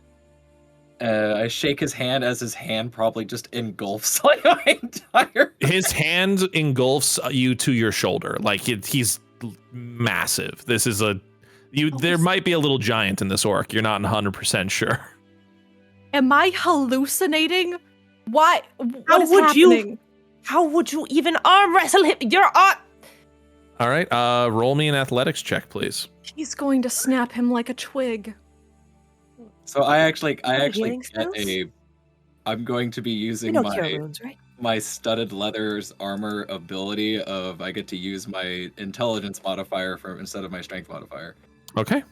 I shake his hand as his hand probably just engulfs like my entire. His hand engulfs you to your shoulder. Like he's massive. This is there might be a little giant in this orc. You're not 100% sure. am I hallucinating? What is would happening? How would you even arm wrestle him? You're on. All right. Roll me an athletics check, please. He's going to snap him like a twig. So I actually healing get I'm going to be using You know cure wounds, right? my studded leather's armor ability of I get to use my intelligence modifier instead of my strength modifier. Okay.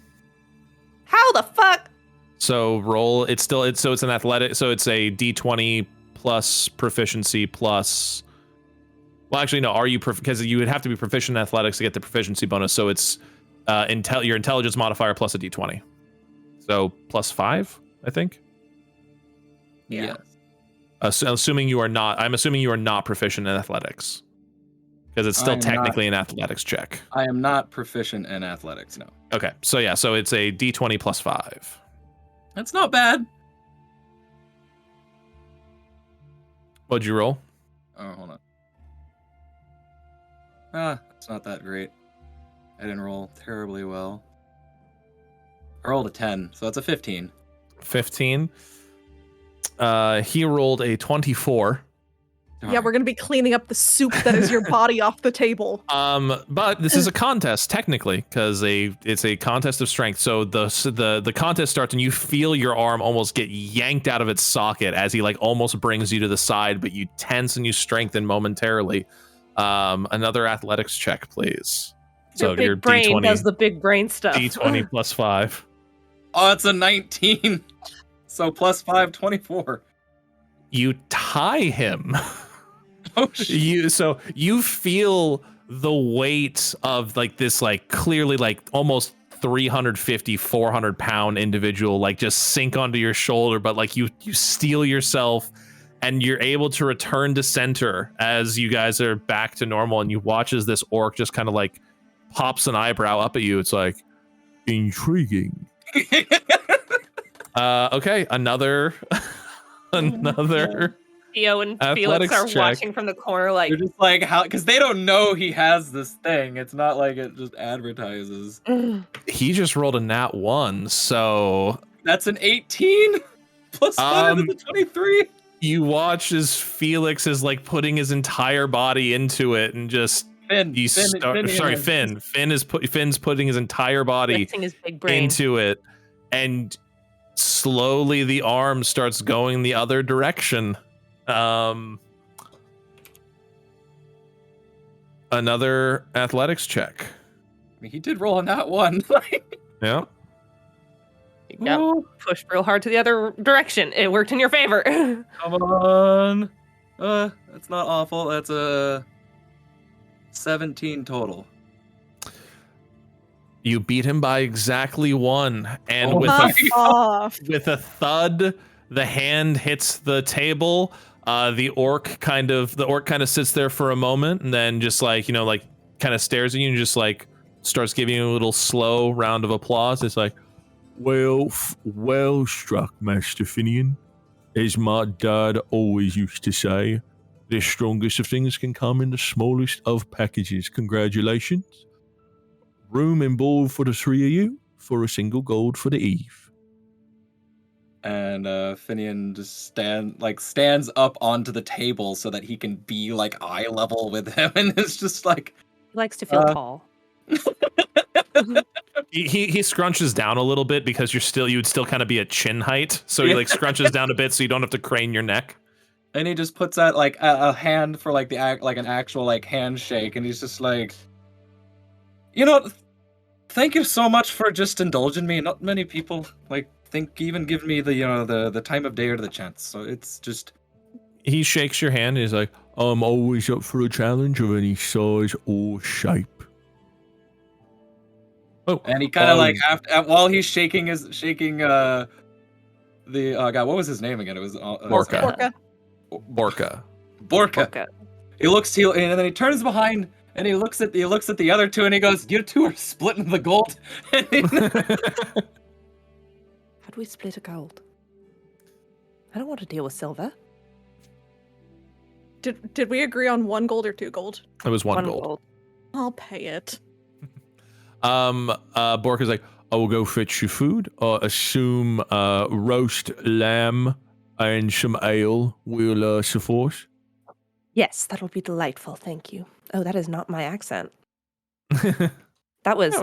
How the fuck? So roll. It's an athletic. So it's a D20 plus proficiency plus. Well, actually, no. Are you because you would have to be proficient in athletics to get the proficiency bonus. So it's your intelligence modifier plus a D20. So +5, I think. Yeah. Assuming you are not. I'm assuming you are not proficient in athletics because it's still technically an athletics check. I am not proficient in athletics. No. Okay. So yeah. So it's a D20 +5. That's not bad. What'd you roll? Oh, hold on. It's not that great. I didn't roll terribly well. I rolled a 10, so that's a 15. 15. He rolled a 24. Yeah, we're gonna be cleaning up the soup that is your body off the table. But this is a contest technically because it's a contest of strength. So the contest starts and you feel your arm almost get yanked out of its socket as he like almost brings you to the side, but you tense and you strengthen momentarily. Another athletics check, please. So your brain D20 does the big brain stuff. D20 +5. Oh, it's a 19. So +5, 24. You tie him. Oh shit. You feel the weight of like this like clearly like almost 350 400 pound individual like just sink onto your shoulder, but like you steel yourself and you're able to return to center as you guys are back to normal, and you watch as this orc just kind of like pops an eyebrow up at you. It's like intriguing. Okay, another Theo and Felix are watching from the corner like they're just like how because they don't know he has this thing. It's not like it just advertises. He just rolled a nat 1, so that's an 18 +5 is a 23. You watch as Felix is like putting his entire body into it and just Finn's putting his entire body his big brain into it, and slowly the arm starts going the other direction. Another athletics check. I mean, he did roll on that one. Yeah. You got pushed real hard to the other direction. It worked in your favor. Come on. That's not awful. That's a 17 total. You beat him by exactly 1, and Oh with my with a thud, the hand hits the table. The orc kind of sits there for a moment, and then just like kind of stares at you and just like starts giving you a little slow round of applause. It's like, well struck, Master Finian. As my dad always used to say, the strongest of things can come in the smallest of packages. Congratulations. Room and board for the 3 of you for a single gold for the eve. And Finian just stands up onto the table so that he can be like eye level with him, and it's just like He likes to feel tall. He scrunches down a little bit because you'd still kind of be at chin height, so he like scrunches down a bit so you don't have to crane your neck. And he just puts out like a hand for like an actual like handshake, and he's just like, thank you so much for just indulging me. Not many people even give me the time of day or the chance. So it's just. He shakes your hand and he's like, I'm always up for a challenge of any size or shape. Oh, and he kind of while he's shaking the guy. What was his name again? It was Borka. Borka. And then he turns behind and he looks at the other two and he goes, "You two are splitting the gold." How do we split a gold? I don't want to deal with silver. Did we agree on 1 gold or 2 gold? It was 1 gold. I'll pay it. Borka's like, I will go fetch your food. Assume roast lamb and some ale will suffice. Yes, that'll be delightful. Thank you. Oh, that is not my accent. That was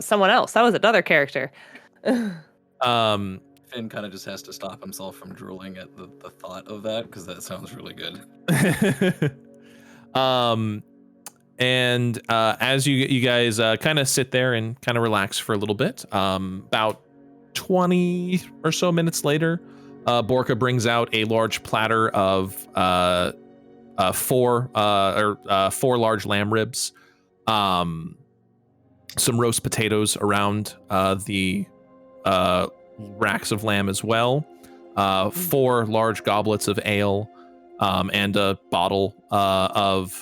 someone else. That was another character. Finn kind of just has to stop himself from drooling at the thought of that because that sounds really good. And as you guys kind of sit there and kind of relax for a little bit, about 20 or so minutes later, Borka brings out a large platter of 4 large lamb ribs, some roast potatoes around the racks of lamb as well, 4 large goblets of ale, and a bottle of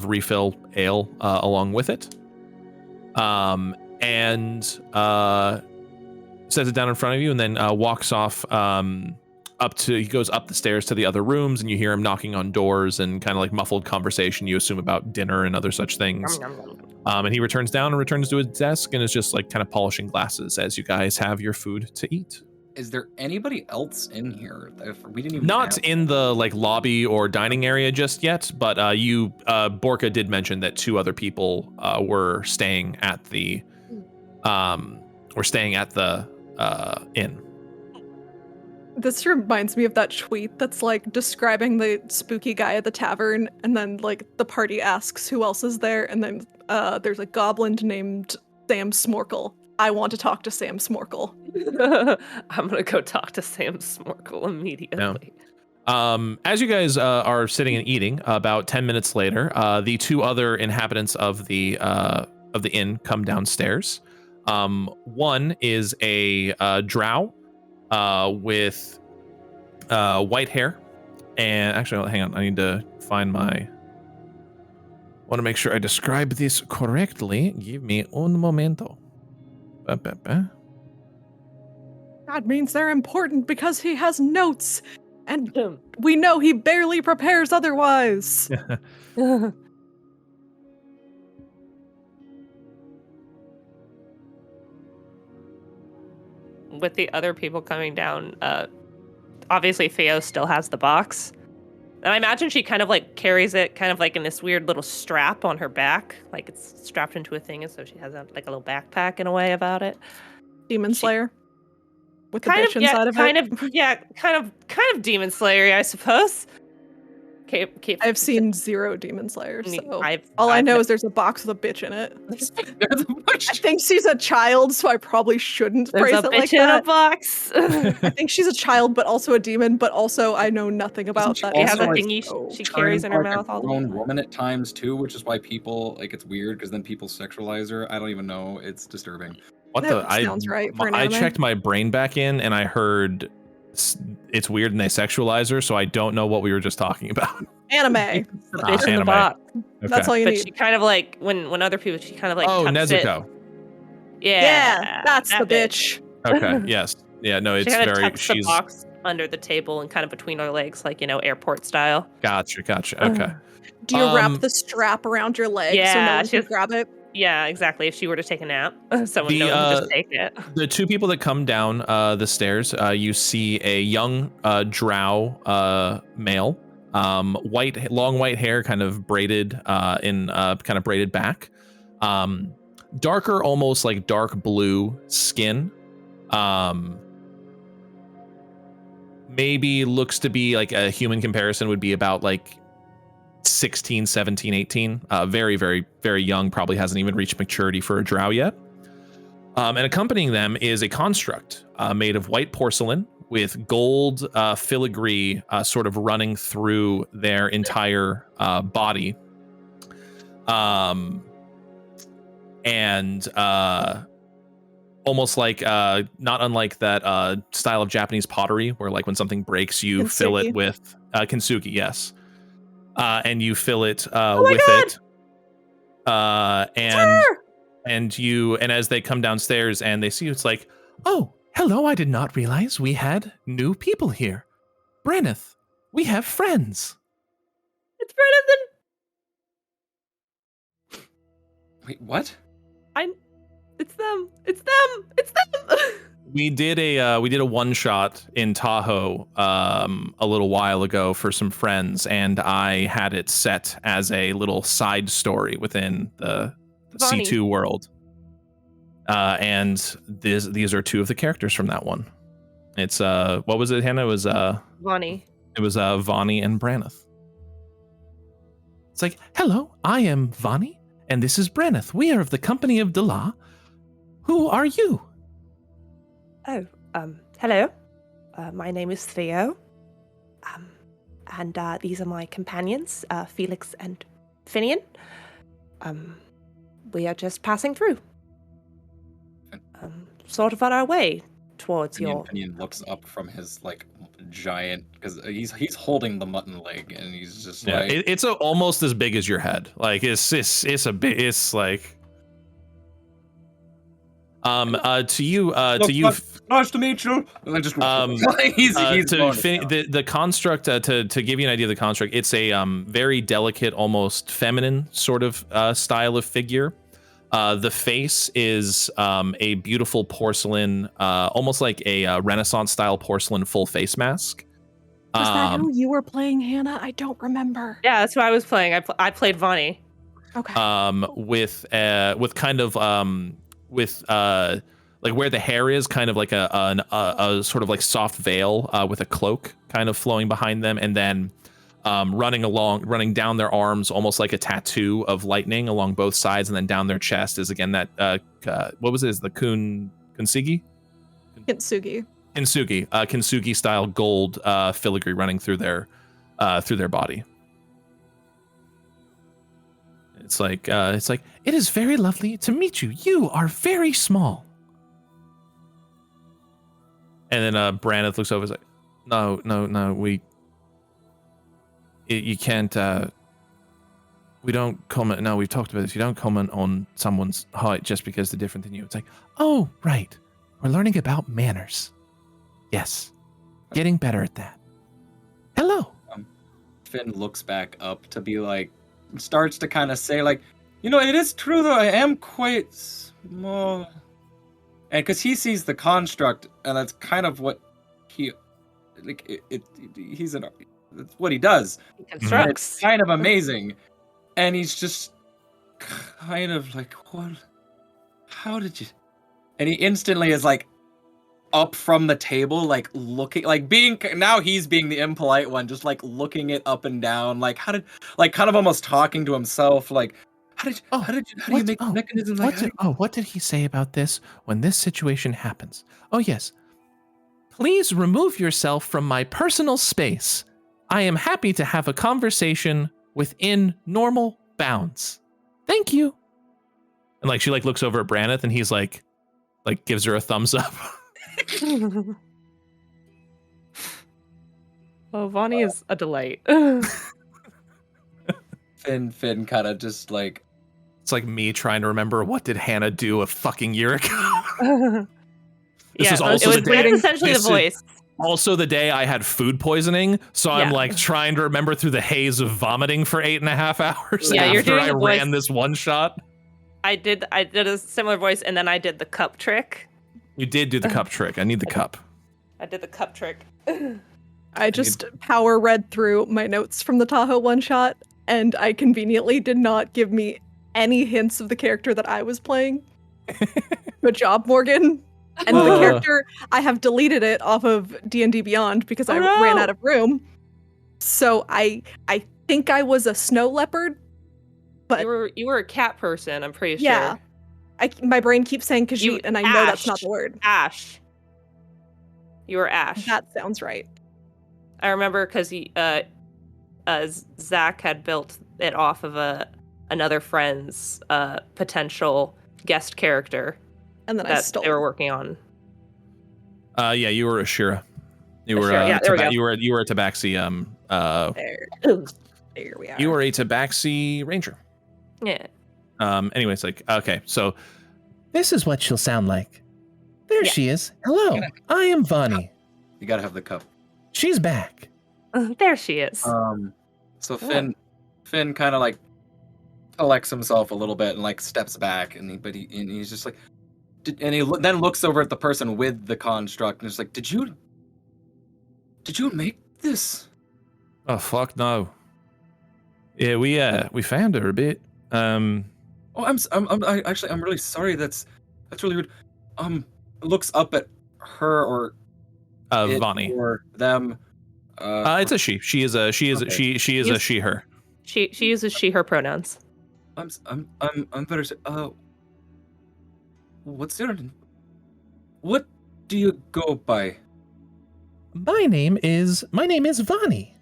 refill ale along with it, and sets it down in front of you, and then walks off he goes up the stairs to the other rooms, and you hear him knocking on doors and kind of like muffled conversation you assume about dinner and other such things. And he returns down and returns to his desk and is just like kind of polishing glasses as you guys have your food to eat. Is there anybody else in here? We didn't even Not in the like lobby or dining area just yet, but Borka did mention that 2 other people were staying at the inn. This reminds me of that tweet that's like describing the spooky guy at the tavern, and then like the party asks who else is there, and then there's a goblin named Sam Smorkle. I want to talk to Sam Smorkle. I'm gonna go talk to Sam Smorkle immediately. Yeah. As you guys are sitting and eating, about 10 minutes later, the 2 other inhabitants of the inn come downstairs. One is a drow with white hair, and actually, hang on, I need to find want to make sure I describe this correctly. Give me un momento. That means they're important because he has notes, and we know he barely prepares otherwise. With the other people coming down, obviously Theo still has the box. And I imagine she kind of like carries it kind of like in this weird little strap on her back. Like it's strapped into a thing, and so she has like a little backpack in a way about it. Demon Slayer? With the bitch inside of it? Kind of Demon Slayer, I suppose. I've seen 0 Demon Slayer, so all I I've know is there's a box with a bitch in it. There's a bunch. I think she's a child, so I probably shouldn't There's phrase a it like bitch in a that. box. I think she's a child, but also a demon, but also I know nothing about she that. She has also, a like, thingy she Turn carries in into, her like, mouth a all the grown time. woman at times too, which is why people like it's weird because then people sexualize her. I don't even know. It's disturbing. What That sounds right for an I anime. checked my brain back in and I heard it's weird and they sexualize her, so I don't know what we were just talking about. Anime. The bitch in the anime. box. That's all you But need. she kind of like when other people she kind of like tucks Nezuko. it. Yeah, That's the that bitch. Okay, yes. Yeah, no, She it's kind of very tucks the box under the table and kind of between her legs, like airport style. Gotcha. Okay. Do you wrap Um, the strap around your leg so no Yeah, one she can has- grab it? Yeah, exactly. If she were to take a nap, no one could just take it. The two people that come down the stairs, you see a young drow male, long white hair, kind of braided kind of braided back, darker, almost like dark blue skin. Maybe looks to be like a human comparison would be about like 16, 17, 18. Very, very, very young. Probably hasn't even reached maturity for a drow yet. And accompanying them is a construct made of white porcelain with gold filigree sort of running through their entire body. And almost like not unlike that style of Japanese pottery where like when something breaks, you fill it with kintsugi, yes. And you fill it with it. And as they come downstairs and they see you, it's like, oh, hello, I did not realize we had new people here. Brenneth, we have friends. It's Brenneth. Wait, what? It's them. It's them. It's them. We did a one shot in Tahoe a little while ago for some friends, and I had it set as a little side story within the Vonnie. C2 world. And these are two of the characters from that one. It's what was it, Hannah? It was Vonnie. It was Vonnie and Branneth. It's like, hello, I am Vonnie, and this is Branneth. We are of the company of Dala. Who are you? Oh, hello. My name is Theo. And these are my companions, Felix and Finian. We are just passing through. Sort of on our way towards your... Finian looks up from his like giant, because he's holding the mutton leg, and he's just like it's almost as big as your head. Like it's a bit. It's like to you nice to meet you. And then just the construct to give you an idea of the construct, it's a very delicate, almost feminine sort of style of figure. The face is a beautiful porcelain, almost like a Renaissance style porcelain full face mask. Was that who you were playing, Hannah? I don't remember. Yeah, that's who I was playing. I played Vonnie. Okay. With kind of like where the hair is, kind of like a sort of like soft veil with a cloak kind of flowing behind them, and then running down their arms, almost like a tattoo of lightning along both sides, and then down their chest is again that what was it? Is the Kintsugi style gold filigree running through their body. It's like it is very lovely to meet you. You are very small. And then Branneth looks over and is like, no, you can't, we don't comment. No, we've talked about this. You don't comment on someone's height just because they're different than you. It's like, oh, right. We're learning about manners. Yes. Getting better at that. Hello. Finn looks back up to be like, starts to kind of say like, it is true though, I am quite small. And because he sees the construct, and that's kind of what he, like, that's what he does. He constructs. It's kind of amazing. And he's just kind of like, what? How did you? And he instantly is like, up from the table, like looking, like now he's being the impolite one, just like looking it up and down, like kind of almost talking to himself, like how do you make mechanisms like what did he say about this when this situation happens? Oh yes. Please remove yourself from my personal space. I am happy to have a conversation within normal bounds. Thank you. And like she like looks over at Branneth and he's like gives her a thumbs up. Oh, Vonnie is a delight. Finn kind of just like, it's like me trying to remember what did Hannah do a fucking year ago. This was also essentially the voice. Also the day I had food poisoning, so I'm like trying to remember through the haze of vomiting for 8.5 hours after I ran this one shot. I did a similar voice, and then I did the cup trick. You did do the cup trick. I need the cup. I did the cup trick. I just power read through my notes from the Tahoe one shot, and I conveniently did not give me any hints of the character that I was playing. Good job, Morgan. And the character, I have deleted it off of D&D Beyond because I ran out of room. So I think I was a snow leopard, but you were a cat person, I'm pretty yeah, sure. My brain keeps saying Khajiit, and I know that's not the word. Ash. You were Ash. That sounds right. I remember because Zach had built it off of another friend's potential guest character. And then I stole. They were working on. Yeah, you were Ashira. You were you were a Tabaxi. There we are. You were a Tabaxi ranger. Yeah. Anyways, like okay, so this is what she'll sound like. There she is. Hello, I am Vonnie. You gotta have the cup. She's back. There she is. So Finn kind of like collects himself a little bit and like steps back, and he's just like. And he then looks over at the person with the construct and is like, "Did you make this?" Oh fuck no. Yeah, we found her a bit. Oh, I'm really sorry. That's really rude. Looks up at her or Vonnie or them. It's a she. She is a she her. She uses she her pronouns. I'm better. What do you go by? My name is Vonnie.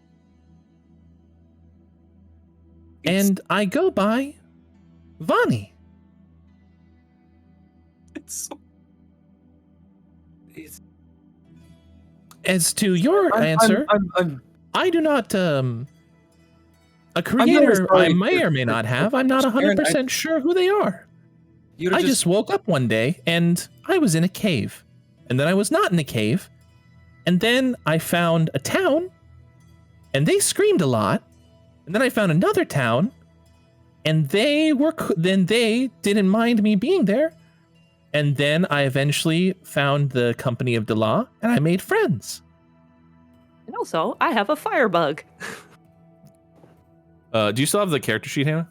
And I go by Vonnie. As to your answer, I do not a creator I may or may not have. I'm not 100% sure who they are. I just woke up one day and I was in a cave. And then I was not in a cave. And then I found a town and they screamed a lot. And then I found another town and they didn't mind me being there. And then I eventually found the company of Dela and I made friends. And also, I have a firebug. Do you still have the character sheet, Hannah?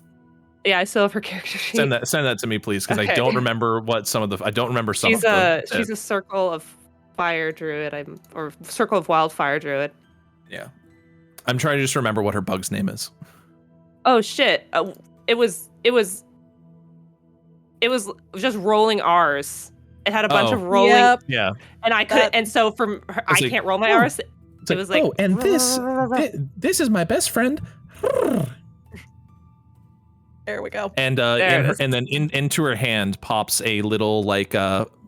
Yeah, I still have her character sheet. Send that to me, please, because I don't remember what some of the. I don't remember some. She's a circle of fire druid. Or circle of wildfire druid. Yeah, I'm trying to just remember what her bug's name is. Oh shit! It was just rolling R's. It had a bunch of rolling. Yep. Yeah. And I couldn't. And so from her, I can't roll my R's. It was like, oh, and this is my best friend. There we go. And then into her hand pops a little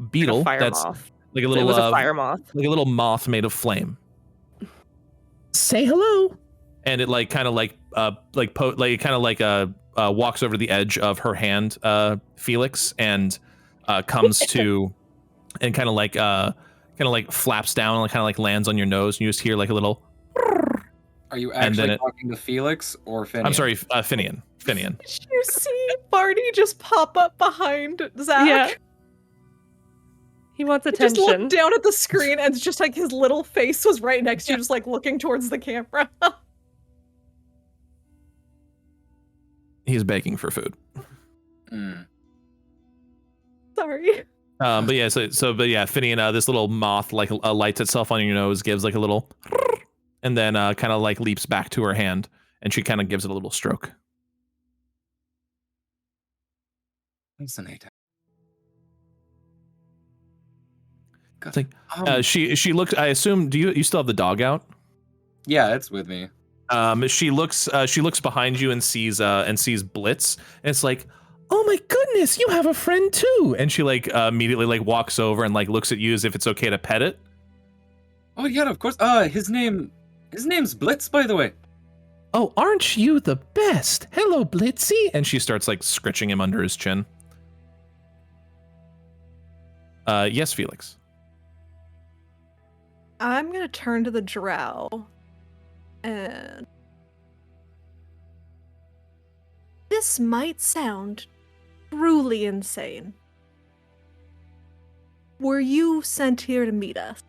beetle that's moth. like a little it was a fire moth, like a little moth made of flame. Say hello. And it walks over the edge of her hand, Felix, and comes to and kind of flaps down and kind of lands on your nose, and you just hear like a little. Are you actually talking to Felix or Finian? I'm sorry, Finian. You see Barney just pop up behind Zach. Yeah. He wants attention. Just looked down at the screen and it's just like his little face was right next to you, just like looking towards the camera. He's begging for food. Sorry. But yeah, Finian, this little moth like lights itself on your nose, gives like a little, and then kind of like leaps back to her hand, and she kind of gives it a little stroke. Fascinating. It's like she looks. I assume. Do you still have the dog out? Yeah, it's with me. She looks behind you and sees Blitz, and it's like, oh my goodness, you have a friend too. And she like immediately like walks over and like looks at you as if it's okay to pet it. Oh yeah, of course. His name's Blitz, by the way. Oh, aren't you the best? Hello, Blitzy. And she starts like scritching him under his chin. Yes, Felix. I'm gonna turn to the drow, and this might sound truly insane. Were you sent here to meet us?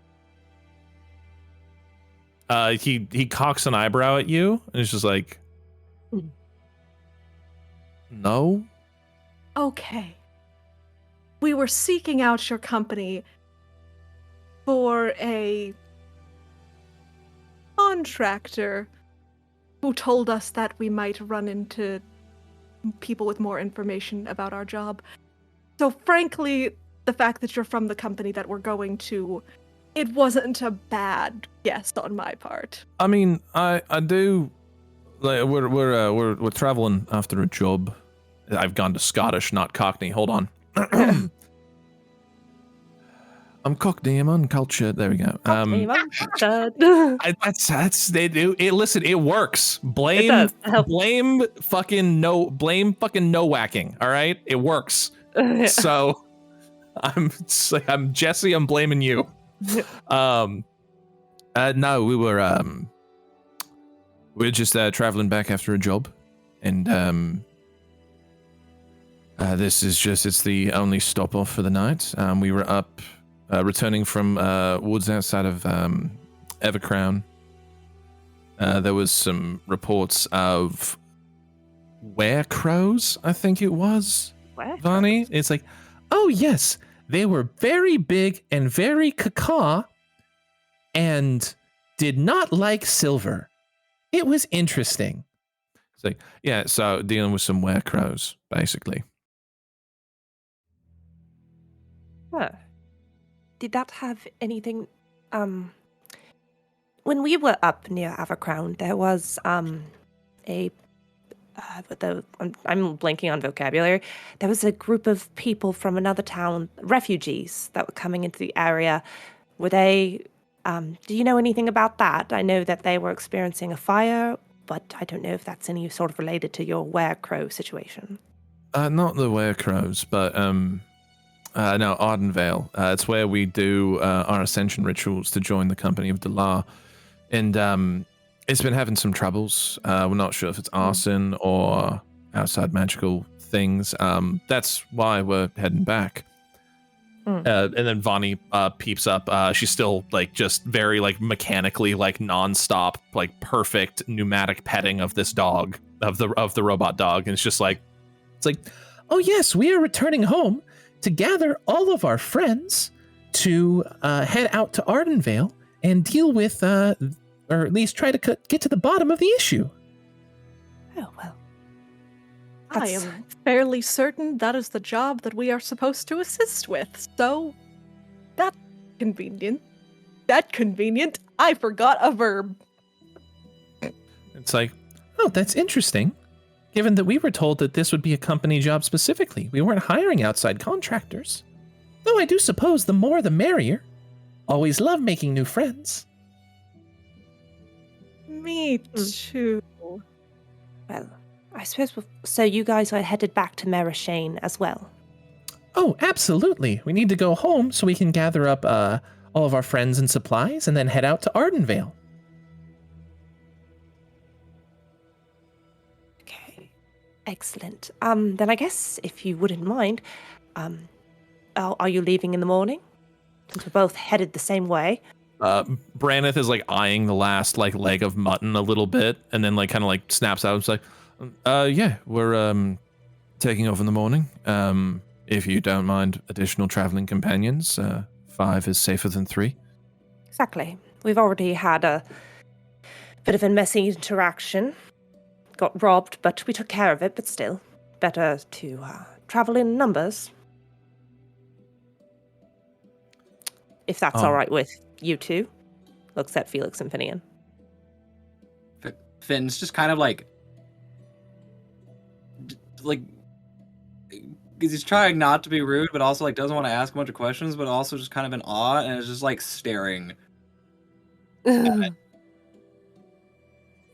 He cocks an eyebrow at you, and it's just like, no. Okay. We were seeking out your company for a contractor who told us that we might run into people with more information about our job. So frankly, the fact that you're from the company that we're going to, it wasn't a bad guess on my part. I mean, I do. Like, we're traveling after a job. I've gone to Scottish, not Cockney. Hold on. I'm Cockney. I'm uncultured. There we go. That's they do. Listen, it works. Blame fucking no whacking. All right, it works. So I'm Jesse. I'm blaming you. No, we're just traveling back after a job, and this is it's the only stop off for the night. We were up. Returning from woods outside of Evercrown, there was some reports of werecrows, I think it was, Vani. It's like, oh yes, they were very big and very caca and did not like silver. It was interesting. It's like, yeah, so dealing with some werecrows, basically. Huh. Did that have anything? When we were up near Evercrown, there was I'm blanking on vocabulary. There was a group of people from another town, refugees, that were coming into the area. Were they? Do you know anything about that? I know that they were experiencing a fire, but I don't know if that's any sort of related to your werecrow situation. Not the werecrows, but no, Ardenvale. It's where we do our ascension rituals to join the company of Delar. And it's been having some troubles. We're not sure if it's arson or outside magical things. That's why we're heading back. And then Vani peeps up. She's still like just very like mechanically like nonstop, like perfect pneumatic petting of this dog, of the robot dog. And it's like, oh yes, we are returning home to gather all of our friends to head out to Ardenvale and deal with, or at least try to get to the bottom of the issue. Oh, well. I am fairly certain that is the job that we are supposed to assist with, so that's convenient. I forgot a verb. It's like, oh, that's interesting. Given that we were told that this would be a company job specifically, we weren't hiring outside contractors. Though I do suppose the more the merrier. Always love making new friends. Me too. Well, I suppose so you guys are headed back to Marishain as well? Oh, absolutely. We need to go home so we can gather up all of our friends and supplies and then head out to Ardenvale. Excellent. Then I guess, if you wouldn't mind, are you leaving in the morning? Since we're both headed the same way. Brannith is like eyeing the last like leg of mutton a little bit, and then like kind of like snaps out and is like, yeah, we're taking off in the morning. if you don't mind additional traveling companions, 5 is safer than 3. Exactly. We've already had a bit of a messy interaction. Got robbed, but we took care of it, but still. Better to travel in numbers. If that's all right with you two. Looks at Felix and Finian. Finn's just kind of like he's trying not to be rude, but also like doesn't want to ask a bunch of questions, but also just kind of in awe and is just like staring at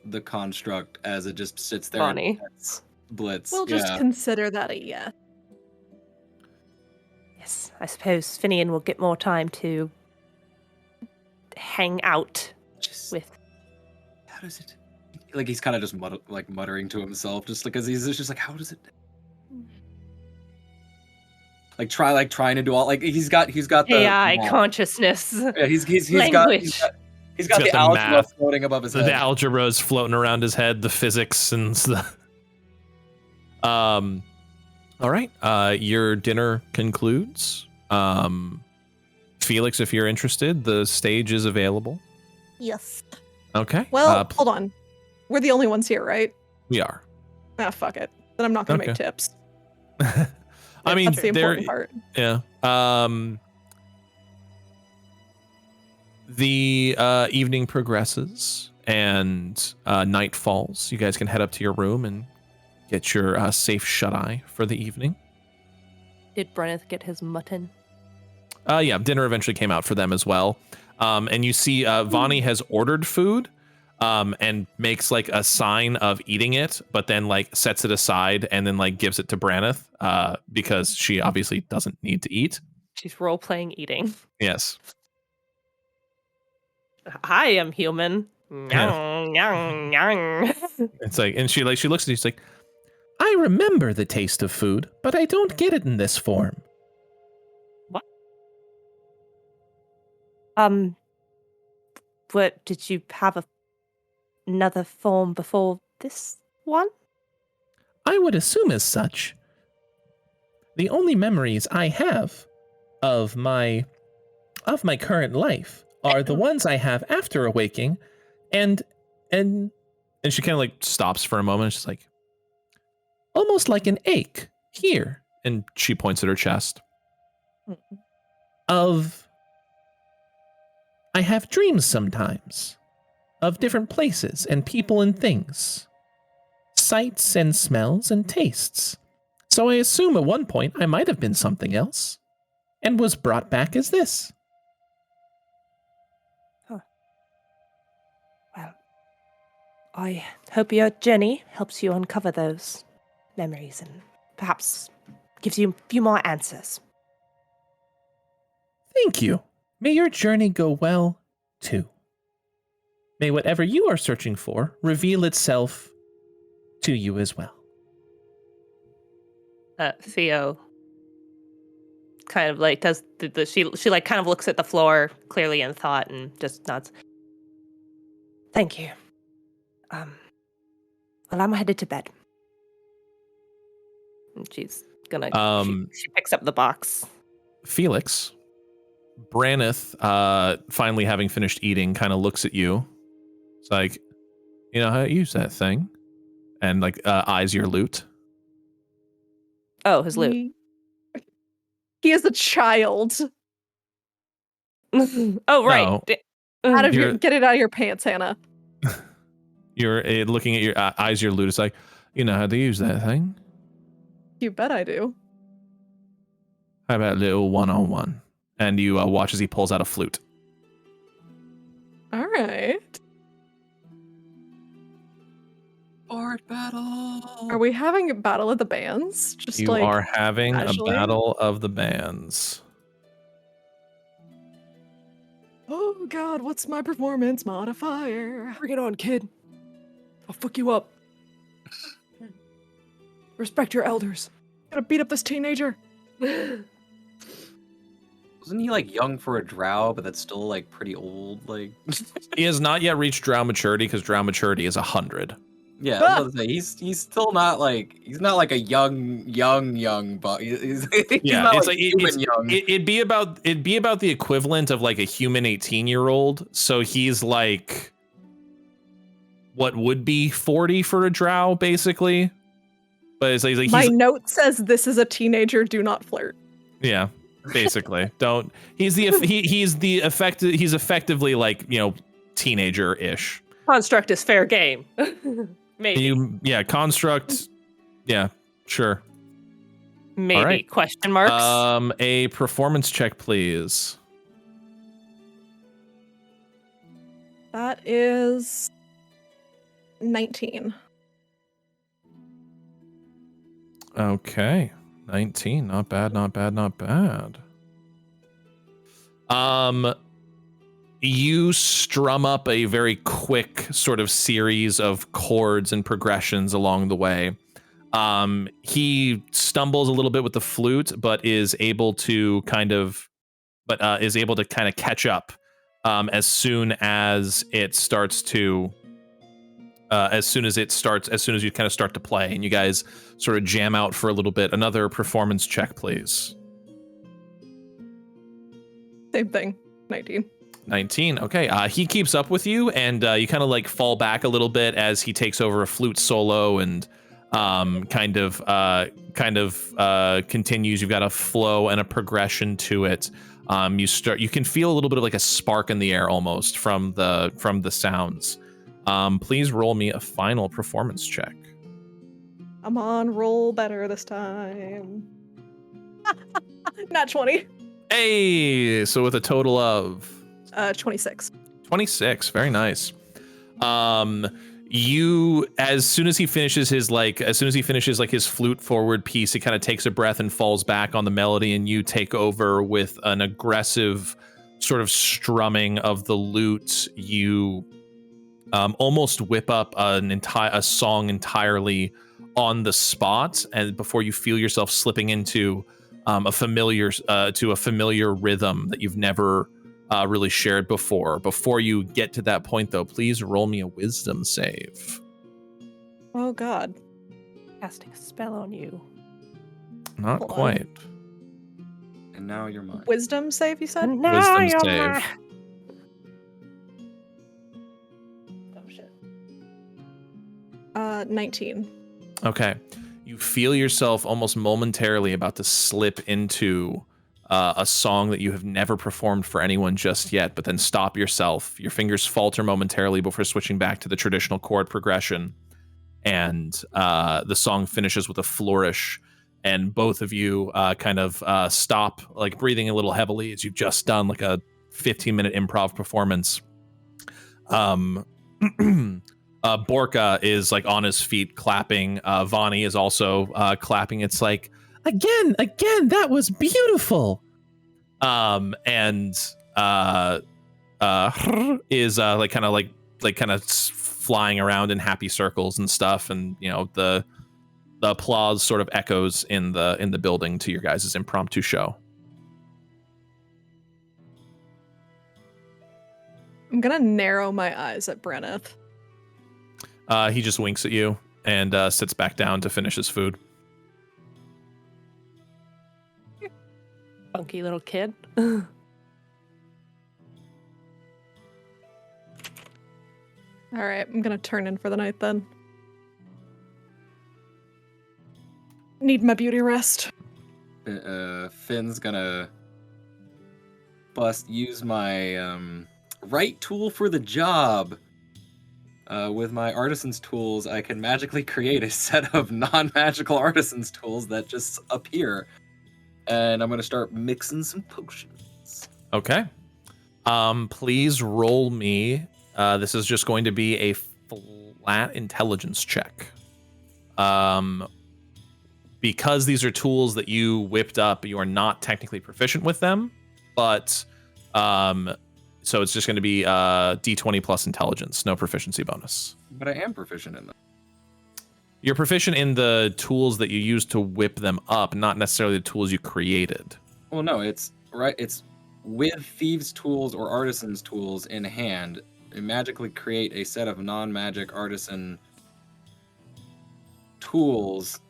the construct as it just sits there. Funny. Blitz. We'll just consider that a yes. Yes, I suppose Finian will get more time to hang out with. How does it? Like he's kind of just muttering to himself, just because he's just like, how does it? Trying to do all he's got the AI consciousness. Yeah, he's language. He's got the algebra math floating above his head. The algebra is floating around his head. The physics and stuff. All right. Your dinner concludes. Felix, if you're interested, the stage is available. Yes. Okay. Well, hold on. We're the only ones here, right? We are. Ah, fuck it. Then I'm not gonna make tips. I mean, that's the important part. Yeah. The evening progresses and night falls. You guys can head up to your room and get your safe shut-eye for the evening. Did Brenneth get his mutton? Yeah, dinner eventually came out for them as well. And you see Vani has ordered food and makes like a sign of eating it, but then like sets it aside and then like gives it to Branneth because she obviously doesn't need to eat. She's role-playing eating. Yes. I am human. Nyang, nyang, nyang. It's like, and she looks at you, she's like, I remember the taste of food, but I don't get it in this form. What? What, did you have another form before this one? I would assume as such. The only memories I have of my current life are the ones I have after awaking, and she kind of like stops for a moment. She's like, almost like an ache here. And she points at her chest. I have dreams sometimes of different places and people and things, sights and smells and tastes. So I assume at one point I might have been something else and was brought back as this. Huh. Well, I hope your journey helps you uncover those memories and perhaps gives you a few more answers. Thank you. May your journey go well, too. May whatever you are searching for reveal itself to you as well. Theo kind of like does she like kind of looks at the floor clearly in thought and just nods. Thank you. Well, I'm headed to bed. And she's gonna she picks up the box. Felix, Branneth, finally having finished eating, kind of looks at you. It's like, you know how to use that thing? And like eyes your loot. Oh, his loot. He is a child. Oh, right. No. Get it out of your pants, Hannah. You're looking at your eyes your loot. It's like, you know how to use that thing? You bet I do. How about a little one-on-one? And you watch as he pulls out a flute. All right. Art battle. Are we having a battle of the bands? Just you are having casually? A battle of the bands. Oh God, what's my performance modifier? Bring it on, kid. I'll fuck you up. Respect your elders. Gotta beat up this teenager. Wasn't he like young for a drow, but that's still like pretty old? Like he has not yet reached drow maturity because drow maturity is 100. Yeah, I was about to say he's still not like he's not like a young but he's Yeah, not it's like like human young. it'd be about the equivalent of like a human 18-year-old. So he's like what would be 40 for a drow, basically. But it's like My note says this is a teenager. Do not flirt. Yeah, basically. Don't. He's effectively like, you know, teenager-ish. Construct is fair game. Maybe. Construct. Yeah, sure. Maybe. All right. Question marks. A performance check, please. That is 19. Okay. 19. Not bad, not bad, not bad. You strum up a very quick sort of series of chords and progressions along the way. He stumbles a little bit with the flute, but is able to kind of catch up as soon as it starts to as soon as you kind of start to play, and you guys sort of jam out for a little bit. Another performance check, please. Same thing. 19. 19. Okay. He keeps up with you, and you kind of like fall back a little bit as he takes over a flute solo and continues. You've got a flow and a progression to it. You can feel a little bit of like a spark in the air almost from the sounds. Please roll me a final performance check. I'm on roll better this time. Not 20. Hey, so with a total of 26. 26, very nice. As soon as he finishes his his flute forward piece, he kind of takes a breath and falls back on the melody, and you take over with an aggressive sort of strumming of the lute. You almost whip up a song entirely on the spot, and before you feel yourself slipping into a familiar rhythm that you've never really shared before. Before you get to that point, though, please roll me a wisdom save. Oh God. Casting a spell on you. Not Hold quite. on. And now you're mine. Wisdom save, you said? Wisdom save. Oh shit. 19. Okay. You feel yourself almost momentarily about to slip into a song that you have never performed for anyone just yet, but then stop yourself. Your fingers falter momentarily before switching back to the traditional chord progression. And the song finishes with a flourish, and both of you stop, like breathing a little heavily as you've just done like a 15-minute improv performance. Borka is like on his feet clapping. Vani is also clapping. It's like, Again, that was beautiful. And is kind of flying around in happy circles and stuff, and you know the applause sort of echoes in the building to your guys' impromptu show. I'm gonna narrow my eyes at Brenneth. He just winks at you and sits back down to finish his food. Funky little kid. All right, I'm gonna turn in for the night then. Need my beauty rest. Finn's gonna use my right tool for the job. With my artisan's tools, I can magically create a set of non-magical artisan's tools that just appear. And I'm going to start mixing some potions. Okay. Please roll me. This is just going to be a flat intelligence check. Because these are tools that you whipped up, you are not technically proficient with them, but so it's just going to be D20 plus intelligence, no proficiency bonus. But I am proficient in them. You're proficient in the tools that you use to whip them up, not necessarily the tools you created. Well, no, it's right. It's with thieves' tools or artisans' tools in hand, magically create a set of non-magic artisan tools.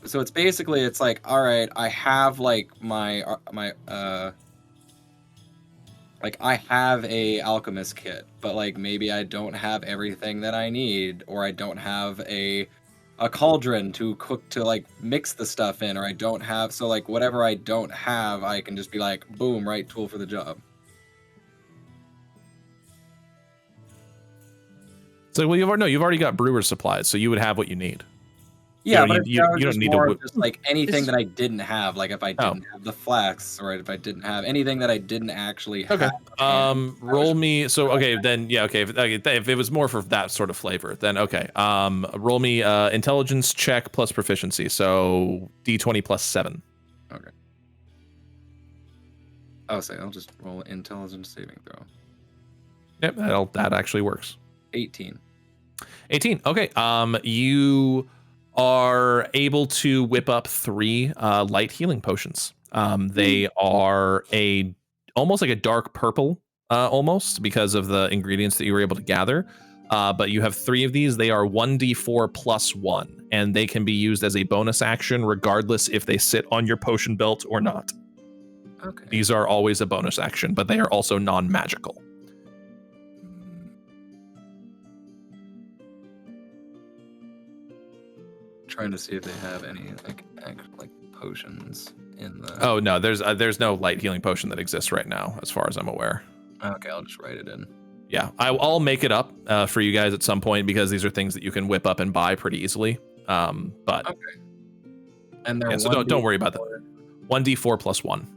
So it's basically, it's like, all right, I have like like I have a alchemist kit, but like maybe I don't have everything that I need, or I don't have a cauldron to cook, to like mix the stuff in, or I don't have, so like whatever I don't have, I can just be like, boom, right tool for the job. So well, you've already got brewer's supplies, so you would have what you need. Yeah, you don't need more to of just like anything that I didn't have, like if I didn't have the flax, or if I didn't have anything that I didn't actually have. Okay. Roll me. So okay, then yeah, okay. If it was more for that sort of flavor, then okay. Roll me intelligence check plus proficiency. So D20 plus 7. Okay. I'll just roll intelligence saving throw. Yep, that actually works. 18. 18. Okay. You are able to whip up 3 light healing potions. They are almost like a dark purple, almost because of the ingredients that you were able to gather. But you have 3 of these. They are 1d4 plus 1, and they can be used as a bonus action regardless if they sit on your potion belt or not. Okay. These are always a bonus action, but they are also non-magical. Trying to see if they have any like potions in the. Oh no, there's no light healing potion that exists right now, as far as I'm aware. Okay, I'll just write it in. Yeah, I'll make it up for you guys at some point, because these are things that you can whip up and buy pretty easily. But okay. And they're so don't worry about that. 1d4 plus 1.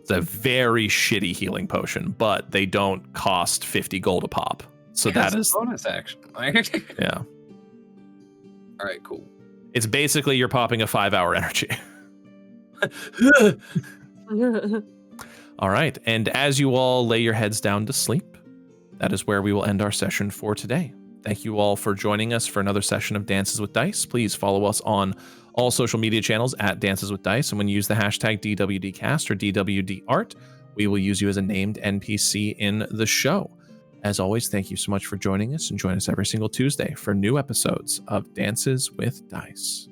It's a very shitty healing potion, but they don't cost 50 gold a pop. So that is bonus action. Yeah. All right, cool. It's basically you're popping a 5-hour energy. All right, and as you all lay your heads down to sleep, that is where we will end our session for today. Thank you all for joining us for another session of Dances with Dice. Please follow us on all social media channels at Dances with Dice, and when you use the hashtag DWDcast or DWDart, we will use you as a named NPC in the show. As always, thank you so much for joining us, and join us every single Tuesday for new episodes of Dances with Dice.